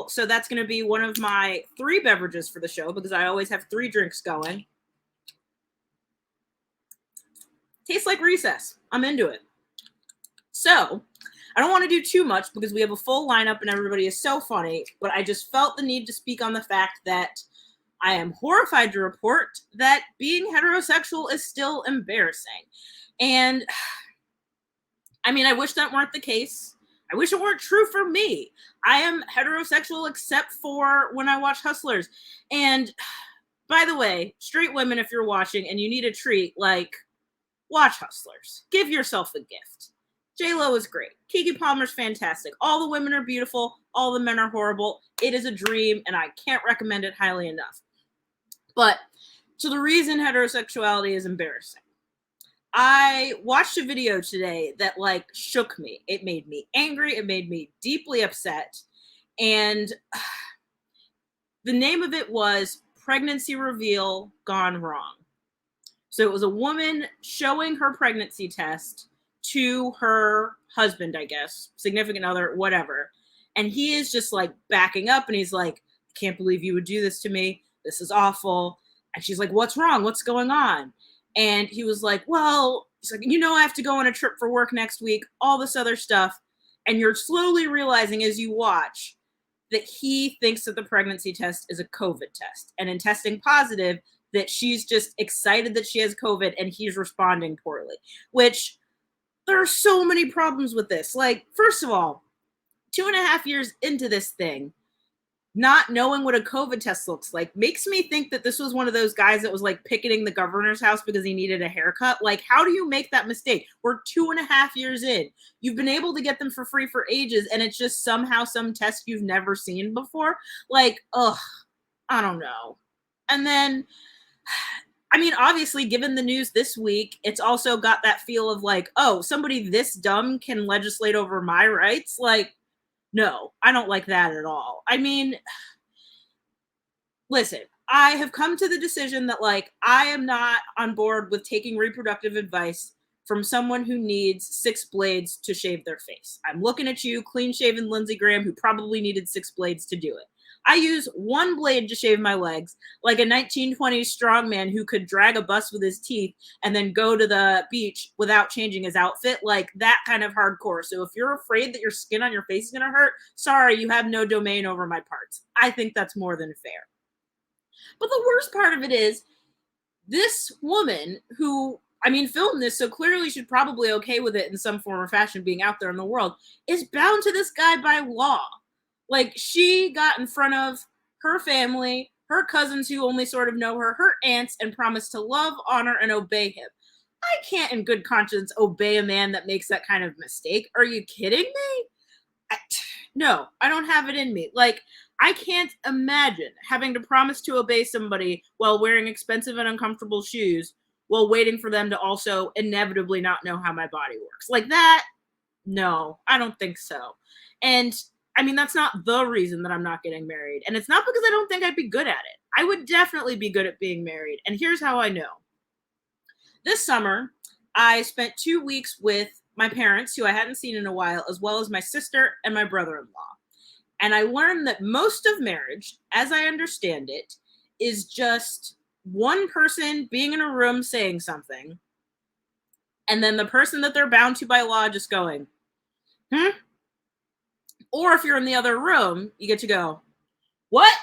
So that's going to be one of my 3 beverages for the show because I always have 3 drinks going. Tastes like recess. I'm into it. So I don't want to do too much because we have a full lineup and everybody is so funny, but I just felt the need to speak on the fact that I am horrified to report that being heterosexual is still embarrassing. And I mean, I wish that weren't the case. I wish it weren't true for me. I am heterosexual except for when I watch Hustlers. And by the way, straight women, if you're watching and you need a treat, like, watch Hustlers. Give yourself a gift. J-Lo is great. Keke Palmer's fantastic. All the women are beautiful. All the men are horrible. It is a dream, and I can't recommend it highly enough. But to the reason heterosexuality is embarrassing. I watched a video today that, like, shook me. It made me angry. It made me deeply upset. And the name of it was Pregnancy Reveal Gone Wrong. So it was a woman showing her pregnancy test to her husband, I guess, significant other, whatever. And he is just like backing up and he's like, I can't believe you would do this to me. This is awful. And she's like, what's wrong? What's going on? And he was like, well, he's like, I have to go on a trip for work next week, all this other stuff. And you're slowly realizing as you watch that he thinks that the pregnancy test is a COVID test. And in testing positive, that she's just excited that she has COVID and he's responding poorly, which there are so many problems with this. Like, first of all, 2.5 years into this thing, not knowing what a COVID test looks like makes me think that this was one of those guys that was like picketing the governor's house because he needed a haircut. Like, how do you make that mistake? We're 2.5 years in. You've been able to get them for free for ages, and it's just somehow some test you've never seen before. Like, ugh, I don't know. And then, I mean, obviously, given the news this week, it's also got that feel of like, oh, somebody this dumb can legislate over my rights? Like, no, I don't like that at all. I mean, listen, I have come to the decision that, like, I am not on board with taking reproductive advice from someone who needs 6 blades to shave their face. I'm looking at you, clean-shaven Lindsey Graham, who probably needed 6 blades to do it. I use 1 blade to shave my legs, like a 1920s strongman who could drag a bus with his teeth and then go to the beach without changing his outfit, like that kind of hardcore. So if you're afraid that your skin on your face is going to hurt, sorry, you have no domain over my parts. I think that's more than fair. But the worst part of it is this woman who, I mean, filmed this, so clearly she's probably okay with it in some form or fashion being out there in the world, is bound to this guy by law. Like, she got in front of her family, her cousins who only sort of know her, her aunts, and promised to love, honor, and obey him. I can't in good conscience obey a man that makes that kind of mistake. Are you kidding me? No, I don't have it in me. Like, I can't imagine having to promise to obey somebody while wearing expensive and uncomfortable shoes while waiting for them to also inevitably not know how my body works. Like that, no, I don't think so. And I mean, that's not the reason that I'm not getting married. And it's not because I don't think I'd be good at it. I would definitely be good at being married. And here's how I know. This summer, I spent 2 weeks with my parents, who I hadn't seen in a while, as well as my sister and my brother-in-law. And I learned that most of marriage, as I understand it, is just one person being in a room saying something, and then the person that they're bound to by law just going, Or if you're in the other room, you get to go, what?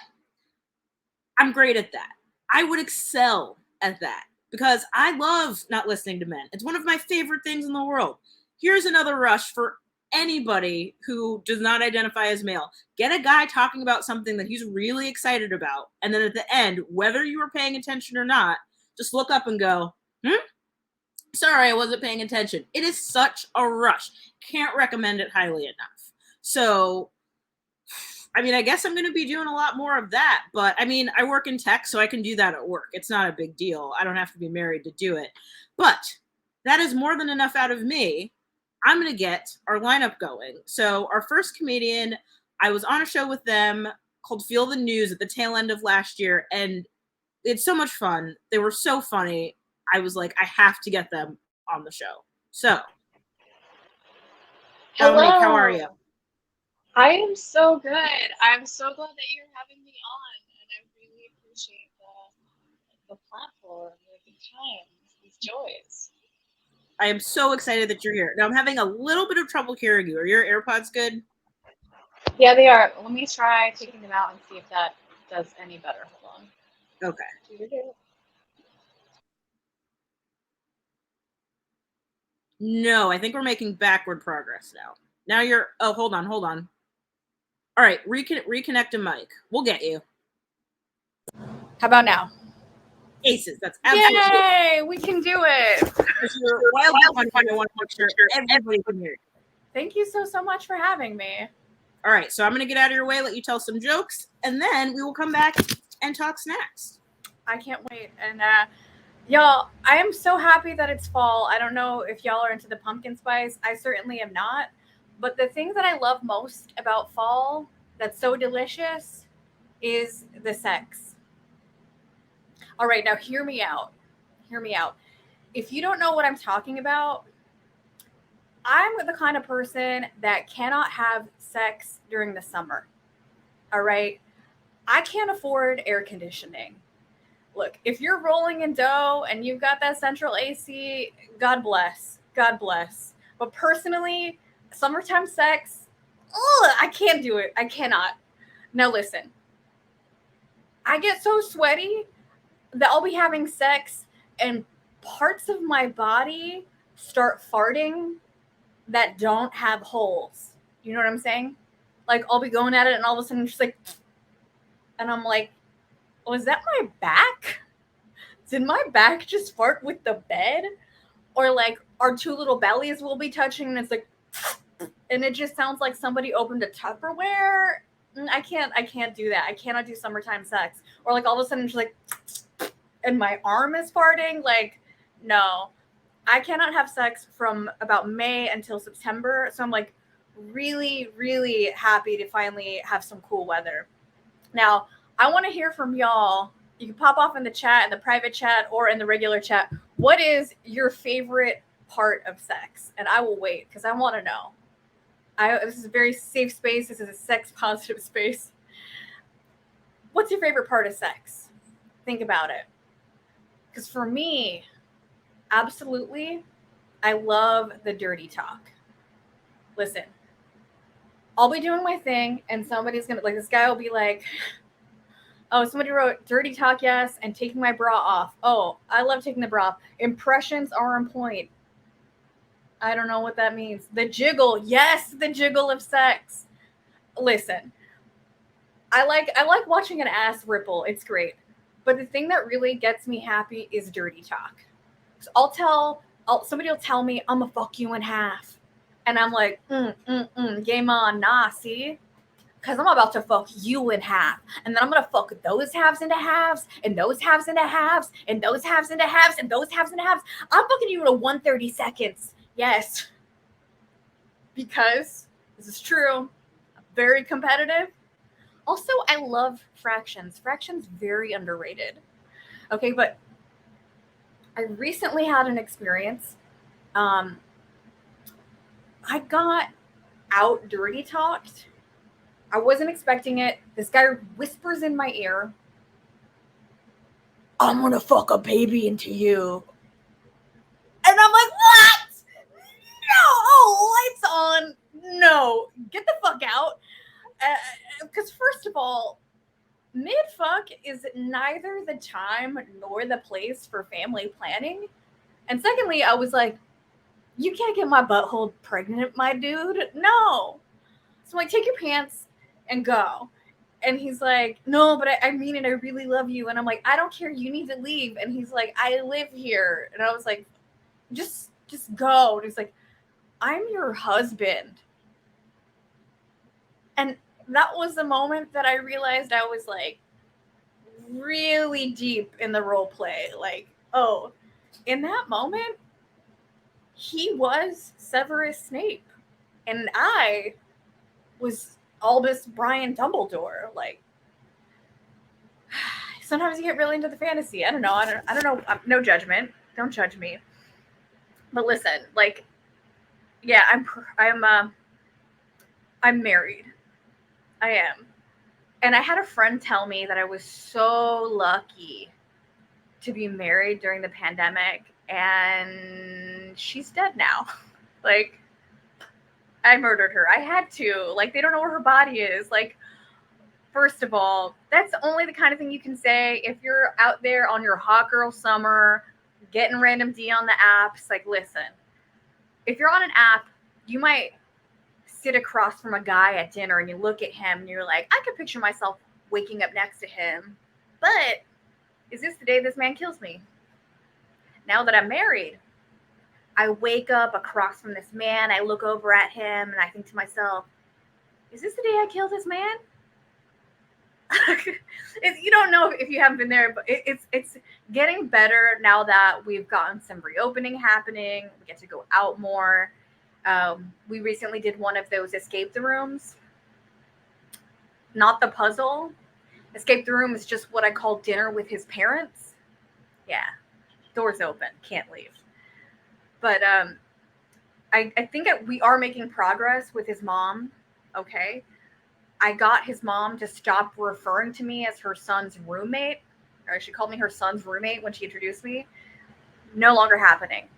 I'm great at that. I would excel at that because I love not listening to men. It's one of my favorite things in the world. Here's another rush for anybody who does not identify as male. Get a guy talking about something that he's really excited about. And then at the end, whether you were paying attention or not, just look up and go, Sorry, I wasn't paying attention. It is such a rush. Can't recommend it highly enough. So, I mean, I guess I'm going to be doing a lot more of that. But, I mean, I work in tech, so I can do that at work. It's not a big deal. I don't have to be married to do it. But that is more than enough out of me. I'm going to get our lineup going. So our first comedian, I was on a show with them called Feel the News at the tail end of last year. And it's so much fun. They were so funny. I was like, I have to get them on the show. So, Hello. Dominique, how are you? I am so good. I'm so glad that you're having me on, and I really appreciate the platform, the times, these joys. I am so excited that you're here. Now I'm having a little bit of trouble hearing you. Are your AirPods good? Yeah, they are. Let me try taking them out and see if that does any better. Hold Okay. on. No, I think we're making backward progress now. Now you're. Oh, hold on. All right, reconnect a mic. We'll get you. How about now? Aces. That's absolutely. Yay! We can do it. Because you're wildly funny. I want to make sure everybody can hear you. Thank you so much for having me. All right, so I'm going to get out of your way, let you tell some jokes, and then we will come back and talk snacks. I can't wait. And y'all, I am so happy that it's fall. I don't know if y'all are into the pumpkin spice. I certainly am not. But the thing that I love most about fall that's so delicious is the sex. All right, now hear me out. Hear me out. If you don't know what I'm talking about, I'm the kind of person that cannot have sex during the summer. All right. I can't afford air conditioning. Look, if you're rolling in dough and you've got that central AC, God bless. God bless. But personally, summertime sex, ugh, I can't do it. I cannot. Now listen, I get so sweaty that I'll be having sex and parts of my body start farting that don't have holes. You know what I'm saying? Like I'll be going at it and all of a sudden just like, and I'm like, was that my back? Did my back just fart with the bed? Or like our two little bellies will be touching and it's like, and it just sounds like somebody opened a Tupperware. I can't do that. I cannot do summertime sex. Or like all of a sudden just like, and my arm is farting. Like, no, I cannot have sex from about May until September. So I'm like really, really happy to finally have some cool weather. Now, I want to hear from y'all. You can pop off in the chat, in the private chat, or in the regular chat. What is your favorite part of sex? And I will wait because I want to know. This is a very safe space. This is a sex positive space. What's your favorite part of sex? Think about it. Because for me, absolutely, I love the dirty talk. Listen, I'll be doing my thing, and somebody's gonna like this guy will be like, "Oh, somebody wrote dirty talk, yes, and taking my bra off. Oh, I love taking the bra off. Impressions are on point. I don't know what that means. The jiggle, yes, the jiggle of sex. Listen, I like watching an ass ripple. It's great. But the thing that really gets me happy is dirty talk. So somebody will tell me I'm gonna fuck you in half, and I'm like, game on, nah, see, because I'm about to fuck you in half, and then I'm gonna fuck those halves into halves, and those halves into halves, and those halves into halves, and those halves into halves. I'm fucking you in 130 seconds. Yes, because this is true. I'm very competitive. Also, I love fractions. Fractions very underrated. Okay, but I recently had an experience. Um, I got out dirty talked. I wasn't expecting it. This guy whispers in my ear, I'm gonna fuck a baby into you. And I'm like, what? No, oh, lights on. No, get the fuck out. Because first of all, mid fuck is neither the time nor the place for family planning. And secondly, I was like, you can't get my butthole pregnant, my dude. No. So I'm like, take your pants and go. And he's like, no, but I mean it. I really love you. And I'm like, I don't care. You need to leave. And he's like, I live here. And I was like, just go. And he's like, I'm your husband. And that was the moment that I realized I was like really deep in the role play. Like, oh, in that moment, he was Severus Snape. And I was Albus Brian Dumbledore. Like, sometimes you get really into the fantasy. I don't know. I don't know. No judgment. Don't judge me. But listen, like, yeah, I'm married. I am. And I had a friend tell me that I was so lucky to be married during the pandemic, and she's dead now. Like, I murdered her. I had to. Like, they don't know where her body is. Like, first of all, that's only the kind of thing you can say if you're out there on your hot girl summer, getting random D on the apps. Like, listen, if you're on an app, you might sit across from a guy at dinner and you look at him and you're like, I could picture myself waking up next to him. But is this the day this man kills me? Now that I'm married, I wake up across from this man, I look over at him, and I think to myself, is this the day I kill this man? You don't know if you haven't been there, but it's getting better now that we've gotten some reopening happening. We get to go out more. We recently did one of those escape the rooms. Not the puzzle. Escape the room is just what I call dinner with his parents. Yeah. Doors open. Can't leave. But I think we are making progress with his mom. Okay. I got his mom to stop referring to me as her son's roommate. Or she called me her son's roommate when she introduced me. No longer happening.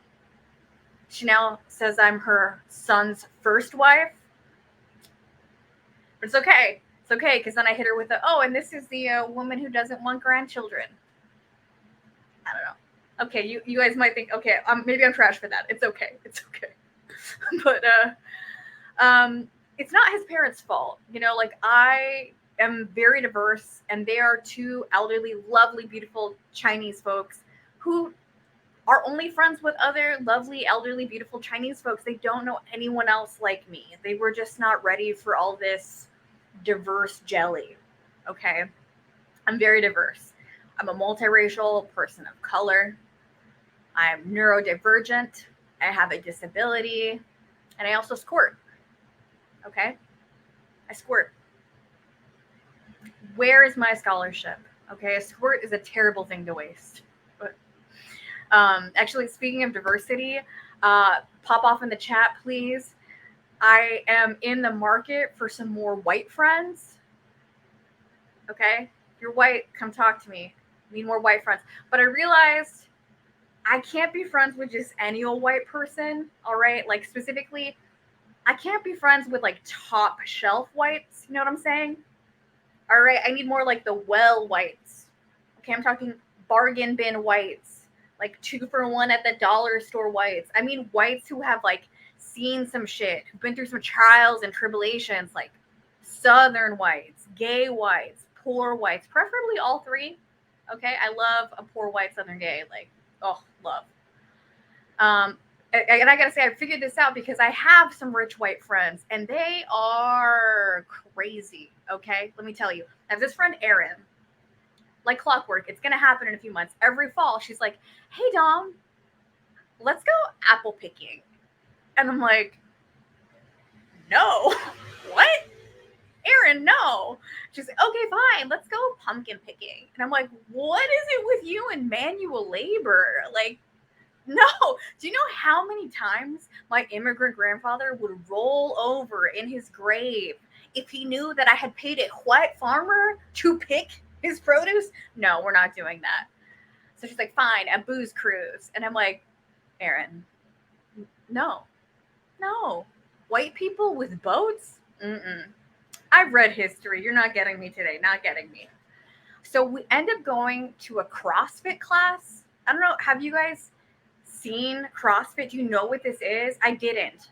She now says I'm her son's first wife. But it's okay. It's okay, because then I hit her with and this is the woman who doesn't want grandchildren. I don't know. Okay, you guys might think, okay, maybe I'm trash for that. It's okay. It's okay. But it's not his parents' fault. Like, I am very diverse, and they are two elderly, lovely, beautiful Chinese folks who are only friends with other lovely, elderly, beautiful Chinese folks. They don't know anyone else like me. They were just not ready for all this diverse jelly. Okay? I'm very diverse. I'm a multiracial person of color. I'm neurodivergent. I have a disability. And I also squirt. Okay? I squirt. Where is my scholarship? Okay, a squirt is a terrible thing to waste. But actually, speaking of diversity, pop off in the chat, please. I am in the market for some more white friends. Okay? If you're white, come talk to me. I need more white friends. But I realized I can't be friends with just any old white person. All right? Like, specifically, I can't be friends with, like, top shelf whites. You know what I'm saying? All right? I need more like the well whites. Okay? I'm talking bargain bin whites. Like 2-for-1 at the dollar store whites. I mean, whites who have, like, seen some shit, who've been through some trials and tribulations, like Southern whites, gay whites, poor whites, preferably all three. Okay? I love a poor white Southern gay. Like, oh, love. And I gotta say, I figured this out because I have some rich white friends, and they are crazy. Okay, let me tell you. I have this friend, Erin. Like clockwork, it's gonna happen in a few months. Every fall, she's like, "Hey, Dom, let's go apple picking," and I'm like, "No, what, Erin? No." She's like, "Okay, fine, let's go pumpkin picking," and I'm like, "What is it with you and manual labor? Like." No. Do you know how many times my immigrant grandfather would roll over in his grave if he knew that I had paid a white farmer to pick his produce? No, we're not doing that. So she's like, fine, a booze cruise. And I'm like, Erin, no. White people with boats? Mm-mm. I've read history. You're not getting me today. Not getting me. So we end up going to a CrossFit class. I don't know. Have you guys seen CrossFit? Do you know what this is? I didn't.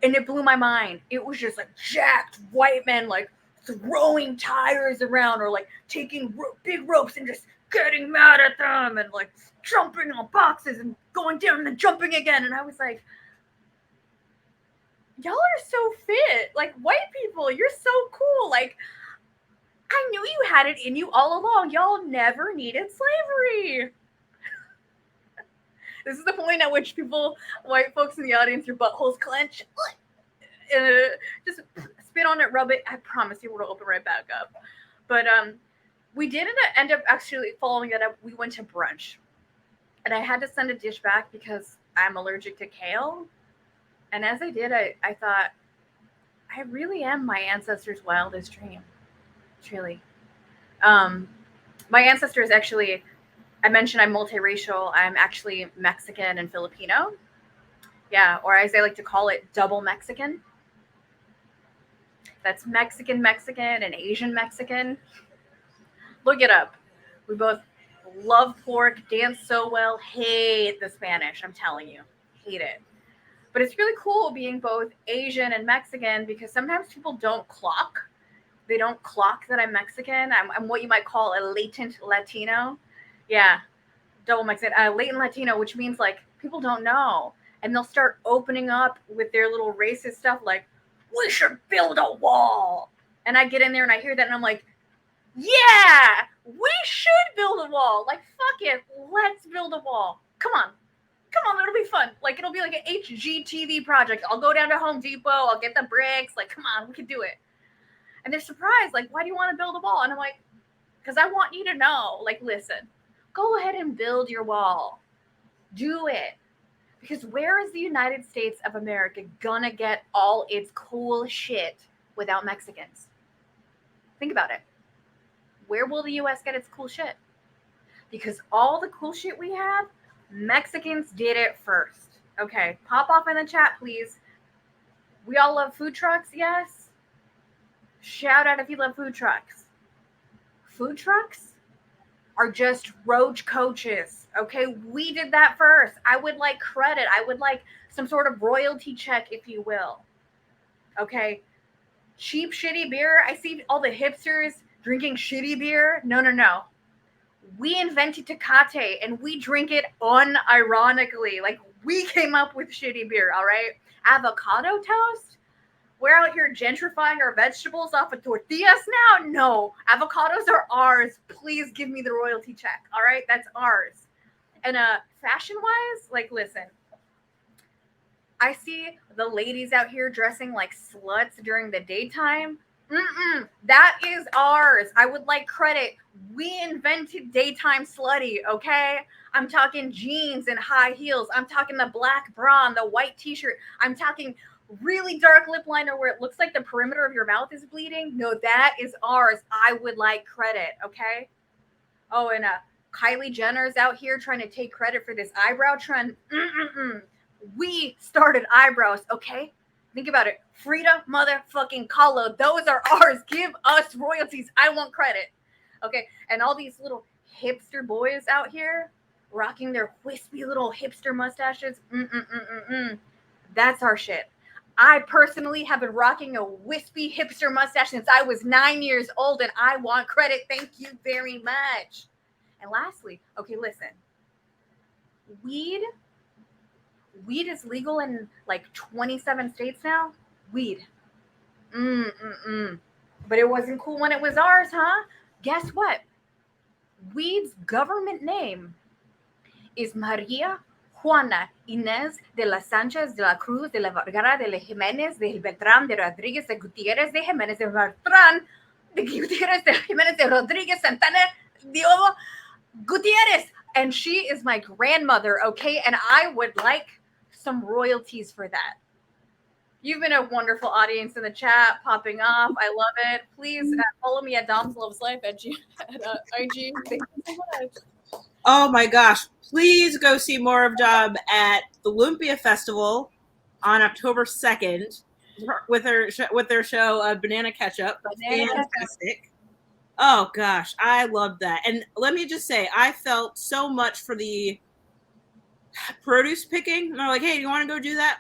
And it blew my mind. It was just like jacked white men like throwing tires around or like taking big ropes and just getting mad at them and like jumping on boxes and going down and then jumping again. And I was like, y'all are so fit. Like, white people, you're so cool. Like, I knew you had it in you all along. Y'all never needed slavery. This is the point at which white folks in the audience, your buttholes clench. Just spit on it, rub it. I promise you it'll open right back up. But we didn't end up actually following that up. We went to brunch. And I had to send a dish back because I'm allergic to kale. And as I did, I thought, I really am my ancestors' wildest dream. Truly. Um, my ancestors actually, I mentioned I'm multiracial. I'm actually Mexican and Filipino. Yeah, or as I like to call it, double Mexican. That's Mexican Mexican and Asian Mexican. Look it up. We both love pork, dance so well, hate the Spanish. I'm telling you, hate it. But it's really cool being both Asian and Mexican because sometimes people don't clock. They don't clock that I'm Mexican. I'm what you might call a latent Latino. Yeah, double Mexican, latent Latino, which means like people don't know. And they'll start opening up with their little racist stuff like, we should build a wall. And I get in there and I hear that and I'm like, yeah, we should build a wall. Like, fuck it, let's build a wall. Come on, it'll be fun. Like, it'll be like an HGTV project. I'll go down to Home Depot, I'll get the bricks. Like, come on, we can do it. And they're surprised, like, why do you want to build a wall? And I'm like, because I want you to know, like, listen, go ahead and build your wall. Do it. Because where is the United States of America gonna get all its cool shit without Mexicans? Think about it. Where will the US get its cool shit? Because all the cool shit we have, Mexicans did it first. Okay, pop off in the chat, please. We all love food trucks, yes? Shout out if you love food trucks. Food trucks are just roach coaches, okay? We did that first. I would like credit. I would like some sort of royalty check, if you will. Okay? Cheap, shitty beer. I see all the hipsters drinking shitty beer. No. We invented Tecate and we drink it unironically. Like, we came up with shitty beer, all right? Avocado toast? We're out here gentrifying our vegetables off of tortillas now? No. Avocados are ours. Please give me the royalty check, all right? That's ours. And fashion-wise, like, listen. I see the ladies out here dressing like sluts during the daytime. That is ours. I would like credit. We invented daytime slutty, okay? I'm talking jeans and high heels. I'm talking the black bra and the white t-shirt. I'm talking really dark lip liner where it looks like the perimeter of your mouth is bleeding. No, that is ours. I would like credit, okay? Oh, and Kylie Jenner's out here trying to take credit for this eyebrow trend. We started eyebrows, okay? Think about it. Frida motherfucking Kahlo. Those are ours. Give us royalties. I want credit. Okay. And all these little hipster boys out here rocking their wispy little hipster mustaches. That's our shit. I personally have been rocking a wispy hipster mustache since I was 9 years old, and I want credit. Thank you very much. And lastly, okay, listen. Weed is legal in like 27 states now. Weed. But it wasn't cool when it was ours, huh? Guess what? Weed's government name is Maria Juana Inés de las Sánchez de la Cruz de la Vergara de la Jiménez de Beltrán de Rodríguez de Gutiérrez de Jiménez de Beltrán de Gutiérrez de Jiménez de Rodríguez Santana Diogo Gutierrez. And she is my grandmother, okay? And I would like some royalties for that. You've been a wonderful audience in the chat, popping off. I love it. Please follow me at Dom's Loves Life at IG. Thank you so much. Oh my gosh. Please go see more of Dom at the Lumpia Festival on October 2nd with their show Banana Ketchup. Fantastic. Oh gosh, I love that. And let me just say, I felt so much for the produce picking. And they're like, hey, do you want to go do that?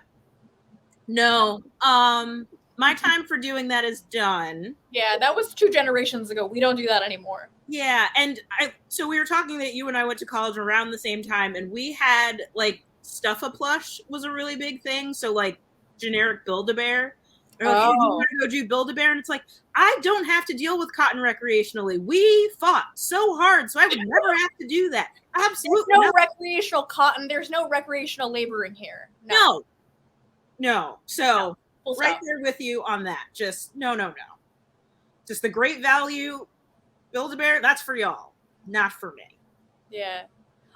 No. My time for doing that is done. Yeah, that was 2 generations ago. We don't do that anymore. Yeah, and so we were talking that you and I went to college around the same time, and we had like Stuff-A-Plush was a really big thing. So like generic Build-A-Bear. Or like, hey, do you want to go do Build-A-Bear? And it's like, I don't have to deal with cotton recreationally. We fought so hard, so I would never have to do that. Absolutely. There's no recreational cotton. There's no recreational laboring here. No. So right there with you on that. Just no. Just the great value Build-A-Bear, that's for y'all, not for me. Yeah.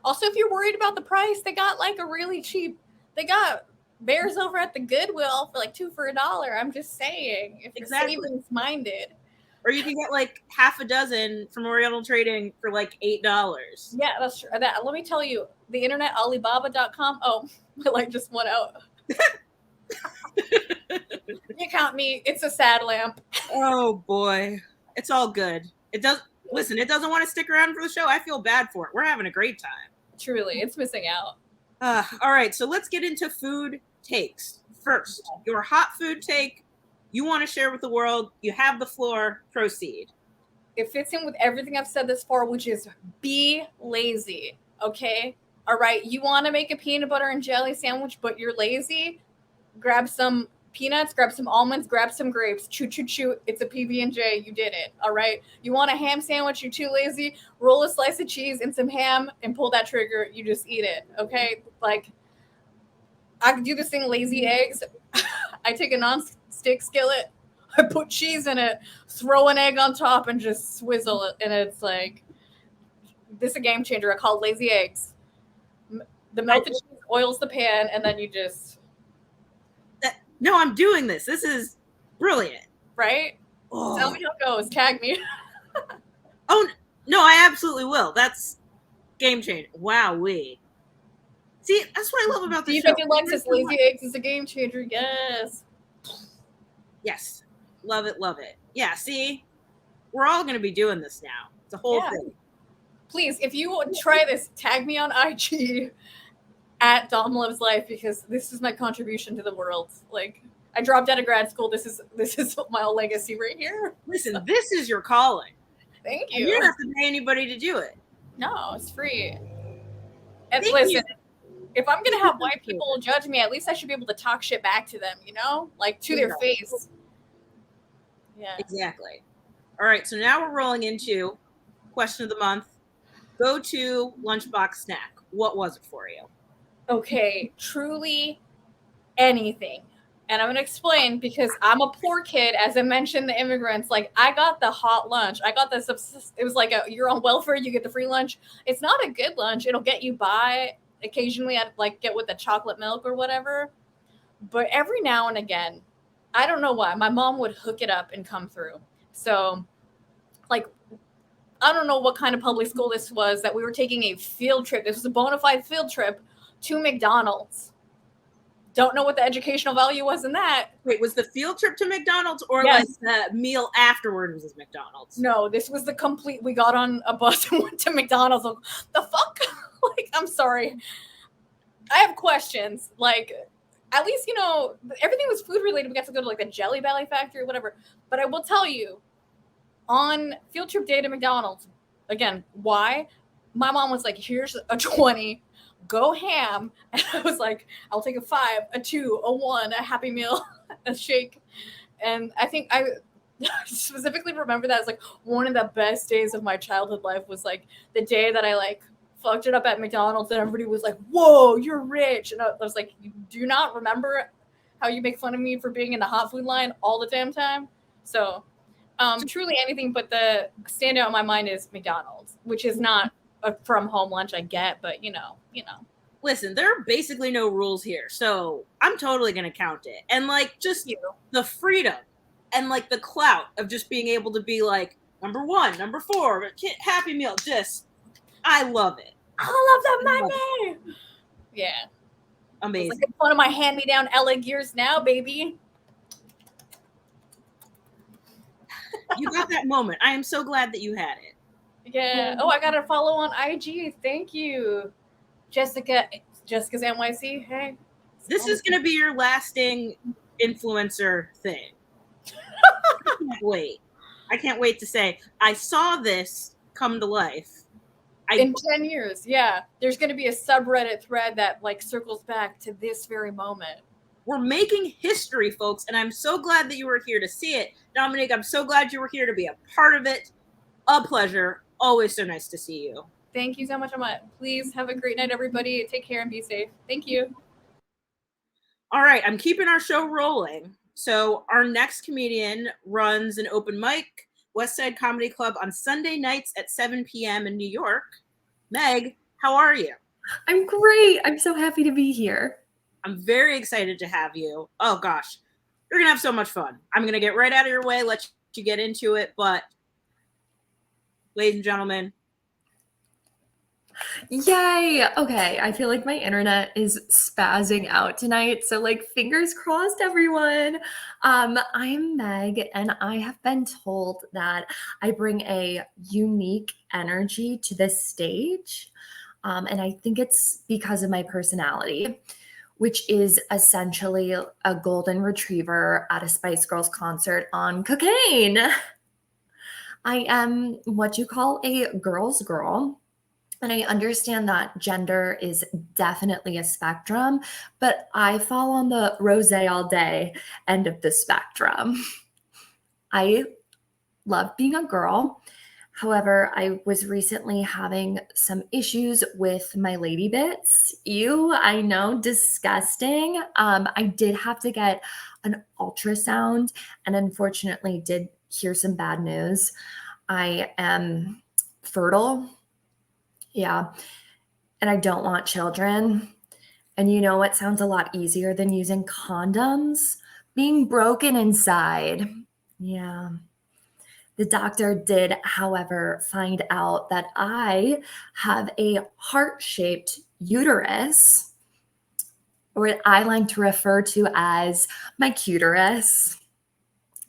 Also, if you're worried about the price, they got like a really cheap, they got Bears over at the Goodwill for like 2 for $1. I'm just saying, if you're Exactly. savings minded. Or you can get like half a dozen from Oriental Trading for like $8. Yeah, that's true. That, let me tell you, the internet, Alibaba.com. Oh, my light just went out. You count me. It's a sad lamp. Oh boy, it's all good. It does. Listen, it doesn't want to stick around for the show. I feel bad for it. We're having a great time. Truly, it's missing out. All right, so let's get into food takes. First, your hot food take you want to share with the world. You have the floor. Proceed. It fits in with everything I've said this far, which is be lazy. Okay? All right. You want to make a peanut butter and jelly sandwich, but you're lazy? Grab some peanuts, grab some almonds, grab some grapes. Choo, choo, choo. It's a PB&J. You did it. All right. You want a ham sandwich? You're too lazy? Roll a slice of cheese and some ham and pull that trigger. You just eat it. Okay? Like, I can do this thing, lazy eggs. I take a non-stick skillet, I put cheese in it, throw an egg on top, and just swizzle it. And it's like, this is a game changer. I call it lazy eggs. The melted cheese oils the pan, and then you just... No, I'm doing this. This is brilliant. Right? Oh. Tell me how it goes. Tag me. Oh, no, I absolutely will. That's game changer. Wow-wee. See, that's what I love about this show. Alexis, lazy eggs is a game changer. Yes. Yes. Love it, love it. Yeah, see? We're all going to be doing this now. It's a whole thing. Please, if you try this, tag me on IG at Dom Loves Life, because this is my contribution to the world. Like, I dropped out of grad school. This is my legacy right here. Listen, this is your calling. Thank you. And you don't have to pay anybody to do it. No, it's free. And listen, if I'm going to have white people judge me, at least I should be able to talk shit back to them, you know? Like, to their face. Yeah. Exactly. All right, so now we're rolling into question of the month. Go to lunchbox snack. What was it for you? Okay, truly anything. And I'm going to explain, because I'm a poor kid. As I mentioned, the immigrants, like, I got the hot lunch. I got this, it was like you're on welfare, you get the free lunch. It's not a good lunch. It'll get you by. Occasionally I'd like get with the chocolate milk or whatever. But every now and again, I don't know why, my mom would hook it up and come through. So, like, I don't know what kind of public school this was, that we were taking a field trip. This was a bona fide field trip to McDonald's. Don't know what the educational value was in that. Wait, was the field trip to McDonald's, or like the meal afterward was McDonald's? No, this was the complete, we got on a bus and went to McDonald's. Like, the fuck? Like, I'm sorry. I have questions. Like, at least, you know, everything was food related. We got to go to like the Jelly Belly factory or whatever. But I will tell you, on field trip day to McDonald's, again, why? My mom was like, here's a 20, go ham. And I was like, I'll take a 5, a 2, a 1, a Happy Meal, a shake. And I think I specifically remember that as like one of the best days of my childhood life was like the day that I like fucked it up at McDonald's and everybody was like, whoa, you're rich. And I was like, do you not remember how you make fun of me for being in the hot food line all the damn time? So truly anything, but the standout in my mind is McDonald's, which is not a from home lunch, I get, but you know. Listen, there are basically no rules here, so I'm totally going to count it. And like, just the freedom and like the clout of just being able to be like, number 1, number 4, Happy Meal, just, I love it. I love that money. Yeah. Amazing. It's like one of my hand-me-down LA Gears now, baby. You got that moment. I am so glad that you had it. Yeah. Oh, I got to follow on IG. Thank you. Jessica's NYC. Hey. This is going to be your lasting influencer thing. I can't wait to say, I saw this come to life. In 10 years, yeah. There's going to be a subreddit thread that like circles back to this very moment. We're making history, folks, and I'm so glad that you were here to see it. Dominique, I'm so glad you were here to be a part of it. A pleasure. Always so nice to see you. Thank you so much, Emma. Please have a great night, everybody. Take care and be safe. Thank you. All right, I'm keeping our show rolling. So our next comedian runs an open mic, West Side Comedy Club, on Sunday nights at 7 p.m. in New York. Meg, how are you? I'm great. I'm so happy to be here. I'm very excited to have you. Oh gosh, you're gonna have so much fun. I'm gonna get right out of your way, let you get into it, but ladies and gentlemen, Yay! Okay, I feel like my internet is spazzing out tonight, so like fingers crossed, everyone. I'm Meg, and I have been told that I bring a unique energy to this stage, and I think it's because of my personality, which is essentially a golden retriever at a Spice Girls concert on cocaine. I am what you call a girl's girl. And I understand that gender is definitely a spectrum, but I fall on the rose all day end of the spectrum. I love being a girl. However, I was recently having some issues with my lady bits. Ew, I know, disgusting. I did have to get an ultrasound and unfortunately did hear some bad news. I am fertile. Yeah. And I don't want children. And you know what sounds a lot easier than using condoms? Being broken inside. Yeah. The doctor did, however, find out that I have a heart-shaped uterus, or what I like to refer to as my cuterus.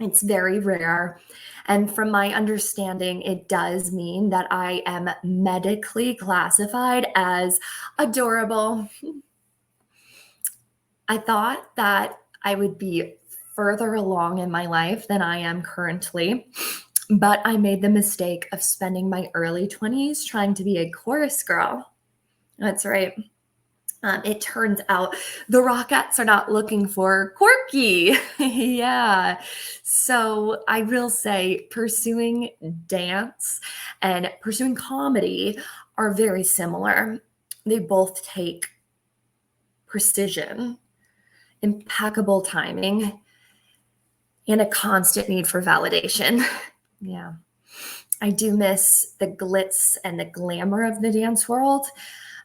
It's very rare. And from my understanding, it does mean that I am medically classified as adorable. I thought that I would be further along in my life than I am currently, but I made the mistake of spending my early 20s trying to be a chorus girl. That's right. It turns out the Rockettes are not looking for quirky. Yeah. So I will say pursuing dance and pursuing comedy are very similar. They both take precision, impeccable timing, and a constant need for validation. Yeah. I do miss the glitz and the glamour of the dance world.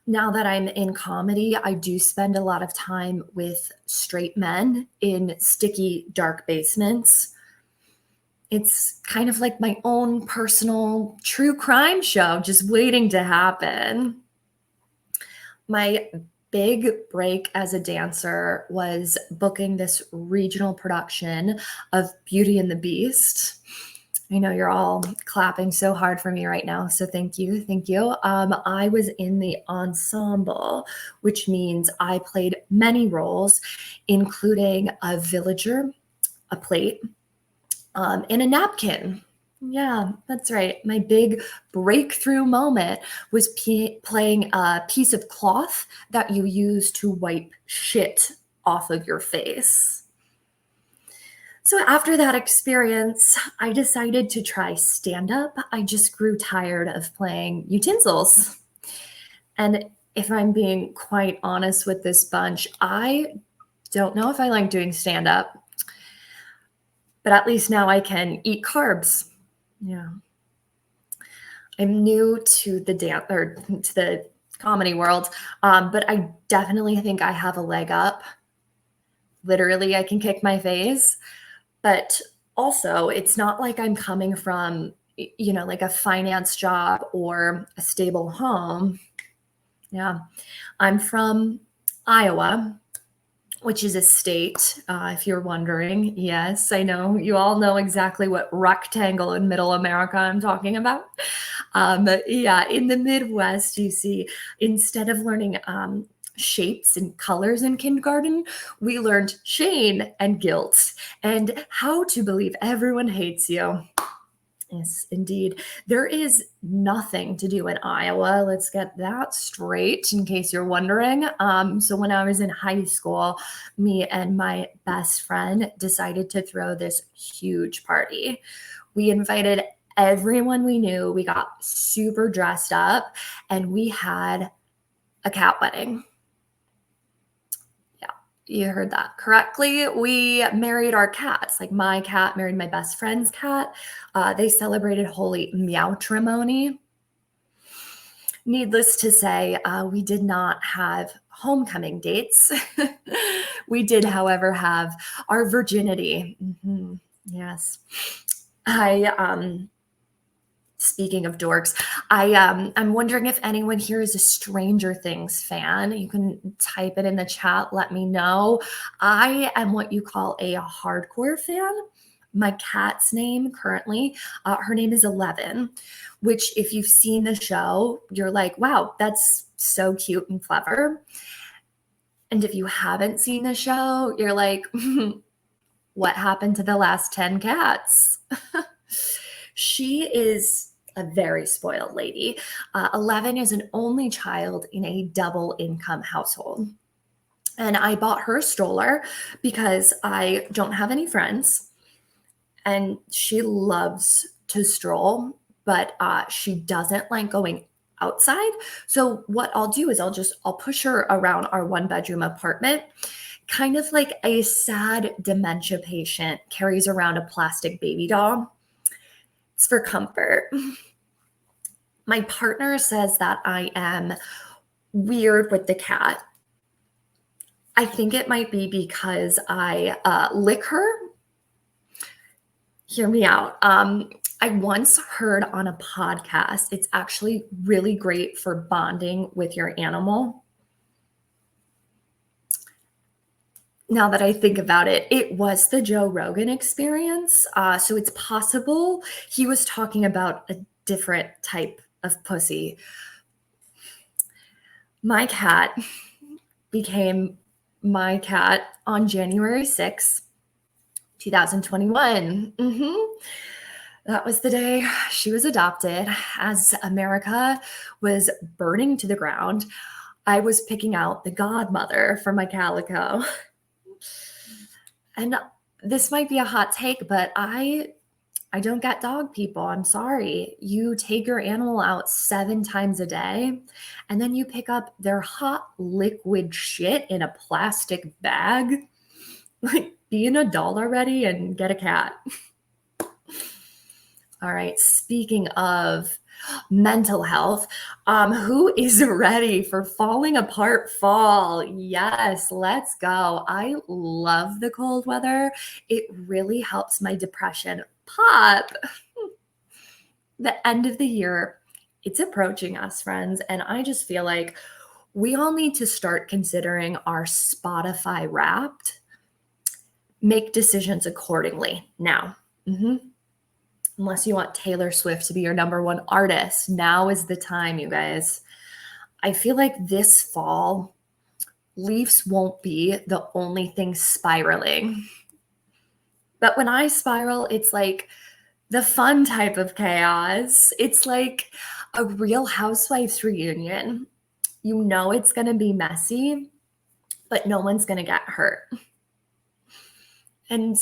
Now that I'm in comedy, I do spend a lot of time with straight men in sticky, dark basements. It's kind of like my own personal true crime show just waiting to happen. My big break as a dancer was booking this regional production of Beauty and the Beast. I know you're all clapping so hard for me right now, so thank you, thank you. I was in the ensemble, which means I played many roles, including a villager, a plate, and a napkin. Yeah, that's right. My big breakthrough moment was playing a piece of cloth that you use to wipe shit off of your face. So after that experience, I decided to try stand-up. I just grew tired of playing utensils. And if I'm being quite honest with this bunch, I don't know if I like doing stand-up, but at least now I can eat carbs. Yeah. I'm new to the dance or to the comedy world, but I definitely think I have a leg up. Literally, I can kick my face. But also, it's not like I'm coming from, like a finance job or a stable home. Yeah. I'm from Iowa, which is a state, if you're wondering. Yes, I know you all know exactly what rectangle in middle America I'm talking about. Yeah, in the Midwest, you see, instead of learning shapes and colors in kindergarten, we learned shame and guilt and how to believe everyone hates you. Yes, indeed. There is nothing to do in Iowa. Let's get that straight in case you're wondering. So when I was in high school, me and my best friend decided to throw this huge party. We invited everyone we knew. We got super dressed up and we had a cat wedding. You heard that correctly. We married our cats. Like my cat married my best friend's cat. They celebrated holy meowtrimony. Needless to say, we did not have homecoming dates. We did, however, have our virginity. Yes. Speaking of dorks, I'm wondering if anyone here is a Stranger Things fan. You can type it in the chat, let me know. I am what you call a hardcore fan. My cat's name currently, her name is 11, which if you've seen the show, you're like, wow, that's so cute and clever. And if you haven't seen the show, you're like, what happened to the last 10 cats? She is a very spoiled lady. 11 is an only child in a double income household. And I bought her a stroller because I don't have any friends. And she loves to stroll, but she doesn't like going outside. So what I'll do is I'll push her around our 1-bedroom apartment, kind of like a sad dementia patient carries around a plastic baby doll. It's for comfort. My partner says that I am weird with the cat. I think it might be because I lick her. Hear me out. I once heard on a podcast, it's actually really great for bonding with your animal. Now that I think about it, it was the Joe Rogan Experience. So it's possible he was talking about a different type of pussy. My cat became my cat on January 6th, 2021. That was the day she was adopted. As America was burning to the ground, I was picking out the godmother for my calico. And this might be a hot take, but I don't get dog people. I'm sorry. You take your animal out 7 times a day, and then you pick up their hot liquid shit in a plastic bag. Like, be an adult already and get a cat. All right. Speaking of mental health, who is ready for falling apart fall? Yes, let's go. I love the cold weather. It really helps my depression pop. The end of the year, it's approaching us, friends, and I just feel like we all need to start considering our Spotify Wrapped. Make decisions accordingly now. Unless you want Taylor Swift to be your #1 artist, now is the time, you guys. I feel like this fall, leaves won't be the only thing spiraling. But when I spiral, it's like the fun type of chaos. It's like a Real Housewives reunion. You know it's going to be messy, but no one's going to get hurt. And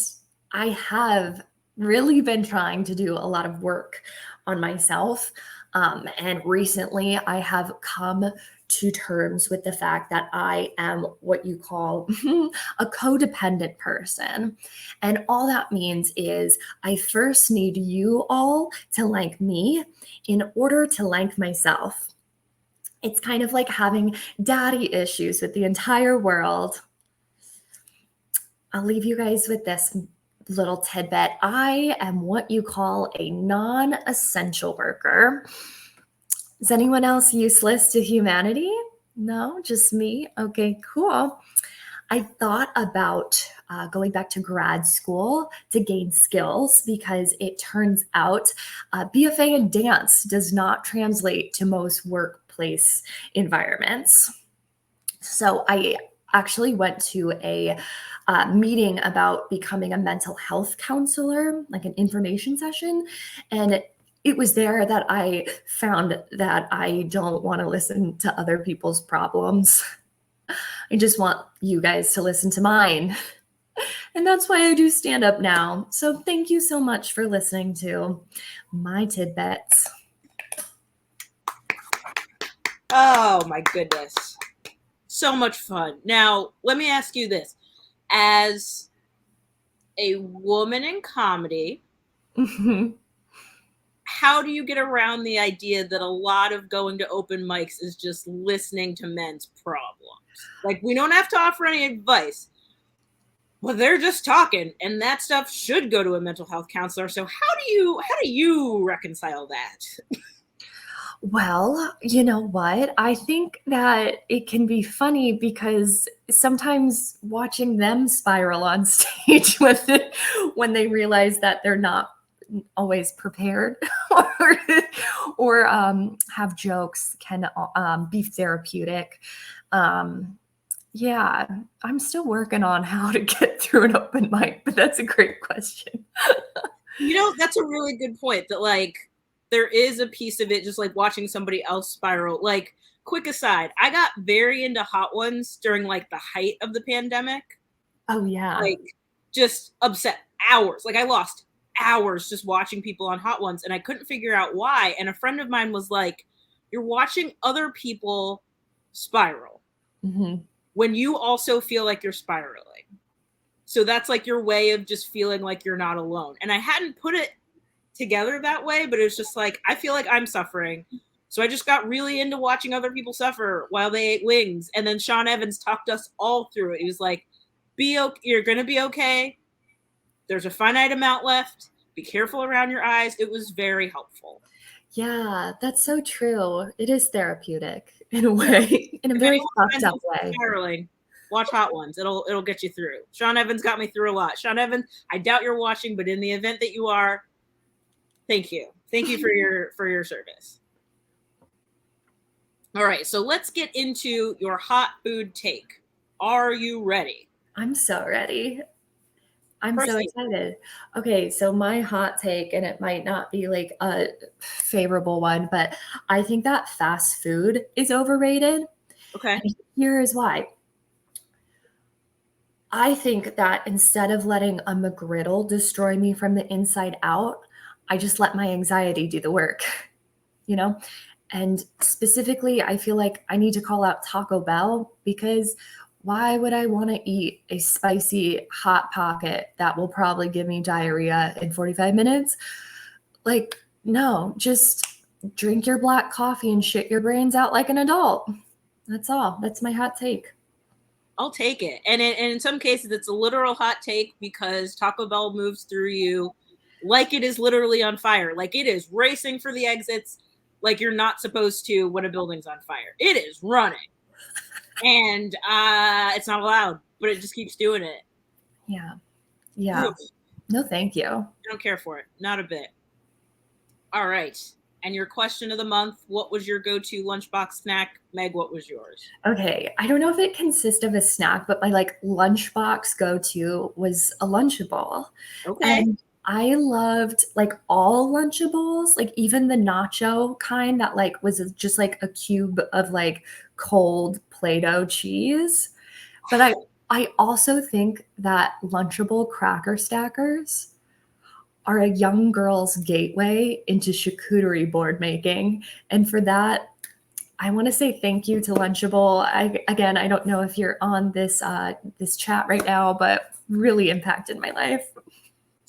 I have really been trying to do a lot of work on myself. And recently I have come to terms with the fact that I am what you call a codependent person. And all that means is I first need you all to like me in order to like myself. It's kind of like having daddy issues with the entire world. I'll leave you guys with this little tidbit. I am what you call a non-essential worker. Is anyone else useless to humanity? No, just me? Okay, cool. I thought about going back to grad school to gain skills because it turns out BFA in dance does not translate to most workplace environments. So I actually went to a meeting about becoming a mental health counselor, like an information session. And it was there that I found that I don't want to listen to other people's problems. I just want you guys to listen to mine. And that's why I do stand up now. So thank you so much for listening to my tidbits. Oh my goodness. So much fun. Now, let me ask you this. As a woman in comedy, how do you get around the idea that a lot of going to open mics is just listening to men's problems? Like, we don't have to offer any advice. Well, they're just talking, and that stuff should go to a mental health counselor. So how do you reconcile that? Well, you know what? I think that it can be funny because sometimes watching them spiral on stage when they realize that they're not always prepared or have jokes can be therapeutic. Yeah, I'm still working on how to get through an open mic, but that's a great question. That's a really good point, that like there is a piece of it just like watching somebody else spiral. Like, quick aside, I got very into hot ones during like the height of the pandemic. Oh yeah. Like, just upset hours. Like, I lost hours just watching people on hot ones, and I couldn't figure out why. And a friend of mine was like, you're watching other people spiral when you also feel like you're spiraling. So that's like your way of just feeling like you're not alone. And I hadn't put it together that way, but it was just like, I feel like I'm suffering. So I just got really into watching other people suffer while they ate wings. And then Sean Evans talked us all through it. He was like, you're going to be okay. There's a finite amount left. Be careful around your eyes. It was very helpful. Yeah, that's so true. It is therapeutic in a way, in a very fucked up way. Spiraling, watch Hot Ones. It'll get you through. Sean Evans got me through a lot. Sean Evans, I doubt you're watching, but in the event that you are, thank you. Thank you for your service. All right, so let's get into your hot food take. Are you ready? I'm so ready. I'm so excited. Okay, so my hot take, and it might not be like a favorable one, but I think that fast food is overrated. Okay. And here is why. I think that instead of letting a McGriddle destroy me from the inside out, I just let my anxiety do the work, And specifically, I feel like I need to call out Taco Bell, because why would I want to eat a spicy Hot Pocket that will probably give me diarrhea in 45 minutes? Like, no, just drink your black coffee and shit your brains out like an adult. That's all. That's my hot take. I'll take it. And in some cases, it's a literal hot take, because Taco Bell moves through you like it is literally on fire. Like, it is racing for the exits like you're not supposed to when a building's on fire. It is running. And it's not allowed, but it just keeps doing it. Yeah. Yeah. No, thank you. I don't care for it. Not a bit. All right. And your question of the month, what was your go-to lunchbox snack? Meg, what was yours? Okay. I don't know if it consists of a snack, but my lunchbox go-to was a Lunchable. Okay. And I loved all Lunchables, even the nacho kind that was just a cube of cold Play-Doh cheese. But I also think that Lunchable cracker stackers are a young girl's gateway into charcuterie board making. And for that, I want to say thank you to Lunchable. I don't know if you're on this chat right now, but really impacted my life.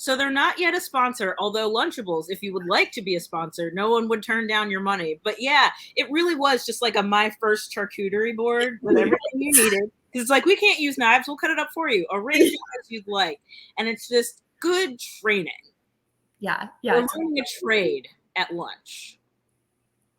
So they're not yet a sponsor, although Lunchables, if you would like to be a sponsor, no one would turn down your money. But yeah, it really was just like my first charcuterie board with everything you needed. Because it's we can't use knives, we'll cut it up for you. Arrange it as you'd like. And it's just good training. Yeah. We're learning a trade at lunch.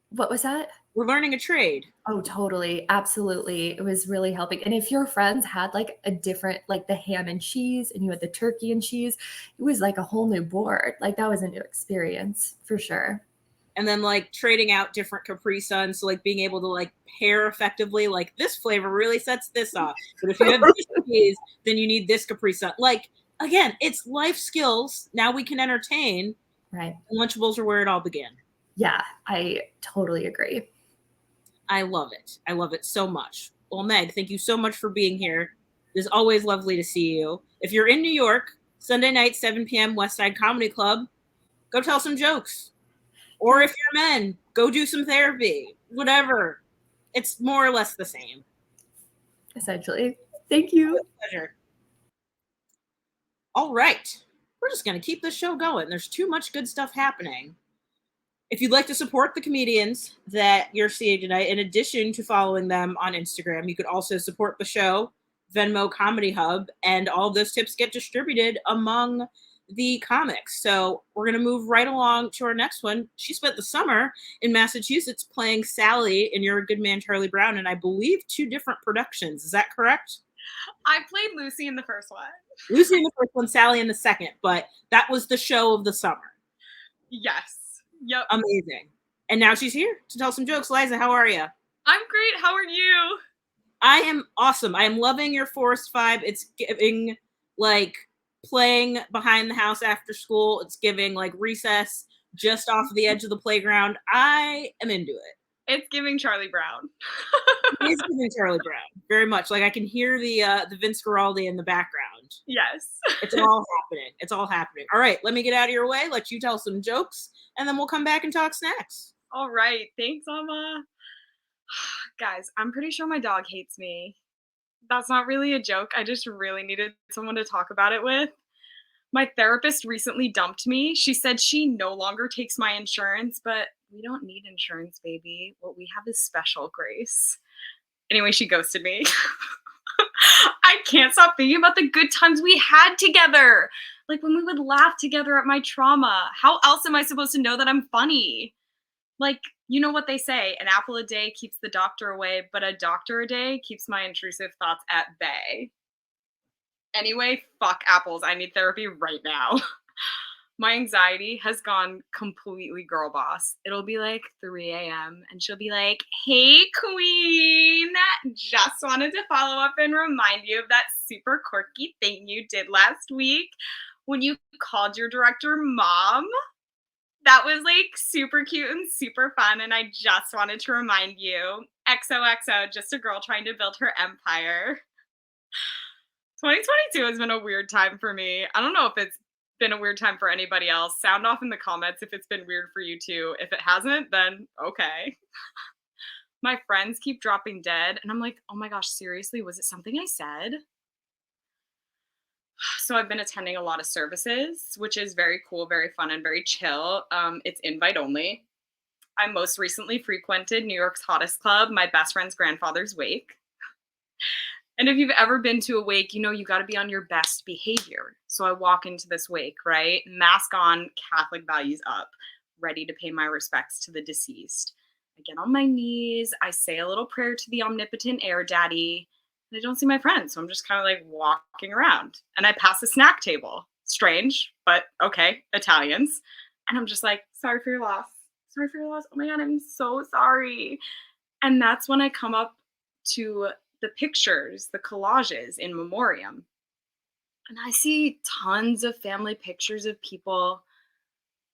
What was that? We're learning a trade. Oh, totally. Absolutely. It was really helping. And if your friends had a different, the ham and cheese, and you had the turkey and cheese, it was a whole new board. That was a new experience for sure. And then trading out different Capri Suns. So being able to pair effectively, this flavor really sets this off. But if you have this cheese, then you need this Capri Sun. Again, it's life skills. Now we can entertain. Right. Lunchables are where it all began. Yeah, I totally agree. I love it. I love it so much. Well, Meg, thank you so much for being here. It is always lovely to see you. If you're in New York, Sunday night, 7 p.m., West Side Comedy Club, go tell some jokes. Or if you're men, go do some therapy. Whatever. It's more or less the same. Essentially. Thank you. With pleasure. All right. We're just going to keep this show going. There's too much good stuff happening. If you'd like to support the comedians that you're seeing tonight, in addition to following them on Instagram, you could also support the show, Venmo Comedy Hub, and all of those tips get distributed among the comics. So we're going to move right along to our next one. She spent the summer in Massachusetts playing Sally in You're a Good Man, Charlie Brown, and I believe 2 different productions. Is that correct? I played Lucy in the first one. Lucy in the first one, Sally in the second, but that was the show of the summer. Yes. Yep. Amazing. And now she's here to tell some jokes. Liza, how are you? I'm great. How are you? I am awesome. I am loving your forest vibe. It's giving like playing behind the house after school. It's giving like recess just off the edge of the playground. I am into it. It's giving Charlie Brown. It is giving Charlie Brown very much. Like I can hear the Vince Guaraldi in the background. Yes. It's all happening. It's all happening. All right, let me get out of your way. Let you tell some jokes, and then we'll come back and talk snacks. All right. Thanks, Emma. Guys, I'm pretty sure my dog hates me. That's not really a joke. I just really needed someone to talk about it with. My therapist recently dumped me. She said she no longer takes my insurance, but we don't need insurance, baby. What we have is special grace. Anyway, she ghosted me. I can't stop thinking about the good times we had together. Like when we would laugh together at my trauma. How else am I supposed to know that I'm funny? Like, you know what they say, an apple a day keeps the doctor away, but a doctor a day keeps my intrusive thoughts at bay. Anyway, fuck apples. I need therapy right now. My anxiety has gone completely girl boss. It'll be like 3 a.m. and she'll be like, hey, queen, just wanted to follow up and remind you of that super quirky thing you did last week when you called your director mom. That was like super cute and super fun, and I just wanted to remind you. XOXO, just a girl trying to build her empire. 2022 has been a weird time for me. I don't know if it's been a weird time for anybody else. Sound off in the comments if it's been weird for you too. If it hasn't, then okay. My friends keep dropping dead, and I'm like, oh my gosh, seriously, was it something I said? So I've been attending a lot of services, which is very cool, very fun, and very chill. It's invite only. I most recently frequented New York's hottest club, my best friend's grandfather's wake. And if you've ever been to a wake, you know you got to be on your best behavior. So I walk into this wake, right? Mask on, Catholic values up, ready to pay my respects to the deceased. I get on my knees. I say a little prayer to the omnipotent air daddy. I don't see my friends, so I'm just kind of like walking around. And I pass a snack table. Strange, but okay, Italians. And I'm just like, sorry for your loss. Sorry for your loss. Oh my God, I'm so sorry. And that's when I come up to the pictures, the collages in memoriam. And I see tons of family pictures of people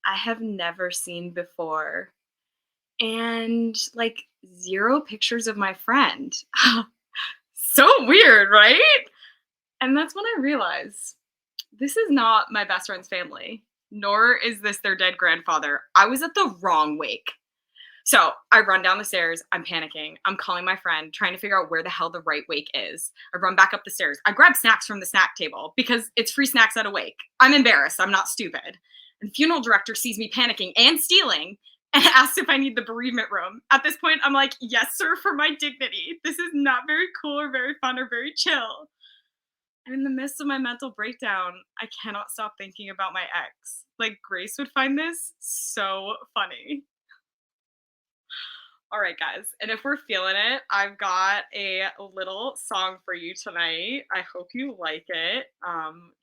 I have never seen before. And like 0 pictures of my friend. So weird, right? And that's when I realized this is not my best friend's family, nor is this their dead grandfather. I was at the wrong wake. So I run down the stairs. I'm panicking. I'm calling my friend, trying to figure out where the hell the right wake is. I run back up the stairs. I grab snacks from the snack table because it's free snacks at a wake. I'm embarrassed. I'm not stupid. And the funeral director sees me panicking and stealing and asks if I need the bereavement room. At this point, I'm like, yes, sir, for my dignity. This is not very cool or very fun or very chill. And in the midst of my mental breakdown, I cannot stop thinking about my ex. Like, Grace would find this so funny. All right, guys. And if we're feeling it, I've got a little song for you tonight. I hope you like it.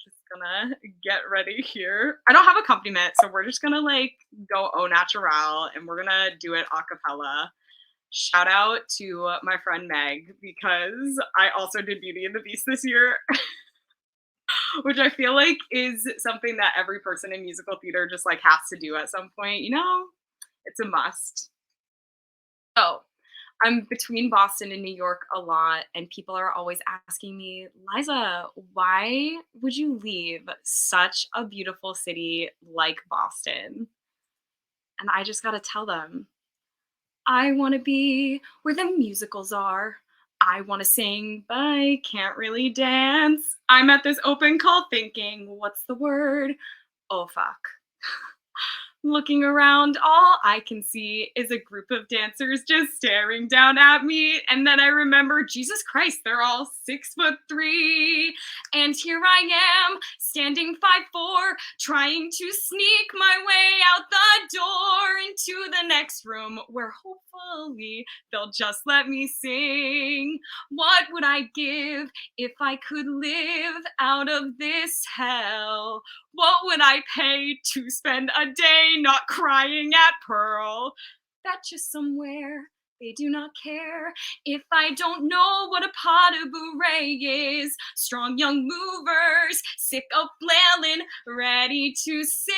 Just gonna get ready here. I don't have accompaniment, so we're just gonna like go au naturel and we're gonna do it a cappella. Shout out to my friend Meg, because I also did Beauty and the Beast this year, which I feel like is something that every person in musical theater just like has to do at some point. You know, it's a must. So I'm between Boston and New York a lot, and people are always asking me, Liza, why would you leave such a beautiful city like Boston? And I just got to tell them, I want to be where the musicals are. I want to sing, but I can't really dance. I'm at this open call thinking, what's the word? Oh, fuck. Looking around, all I can see is a group of dancers just staring down at me. And then I remember, Jesus Christ, they're all 6'3". And here I am, standing 5'4", trying to sneak my way out the door into the next room where hopefully they'll just let me sing. What would I give if I could live out of this hell? What would I pay to spend a day not crying at Pearl? That just somewhere they do not care if I don't know what a pas de bourrée is. Strong young movers, sick of flailing, ready to sing,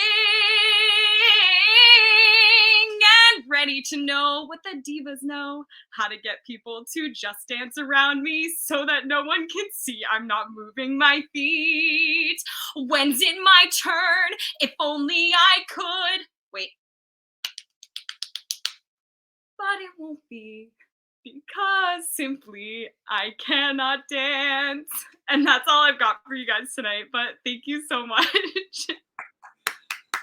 and ready to know what the divas know, how to get people to just dance around me so that no one can see I'm not moving my feet. When's it my turn? If only I could. Wait. But it won't be, because simply I cannot dance. And that's all I've got for you guys tonight, but thank you so much.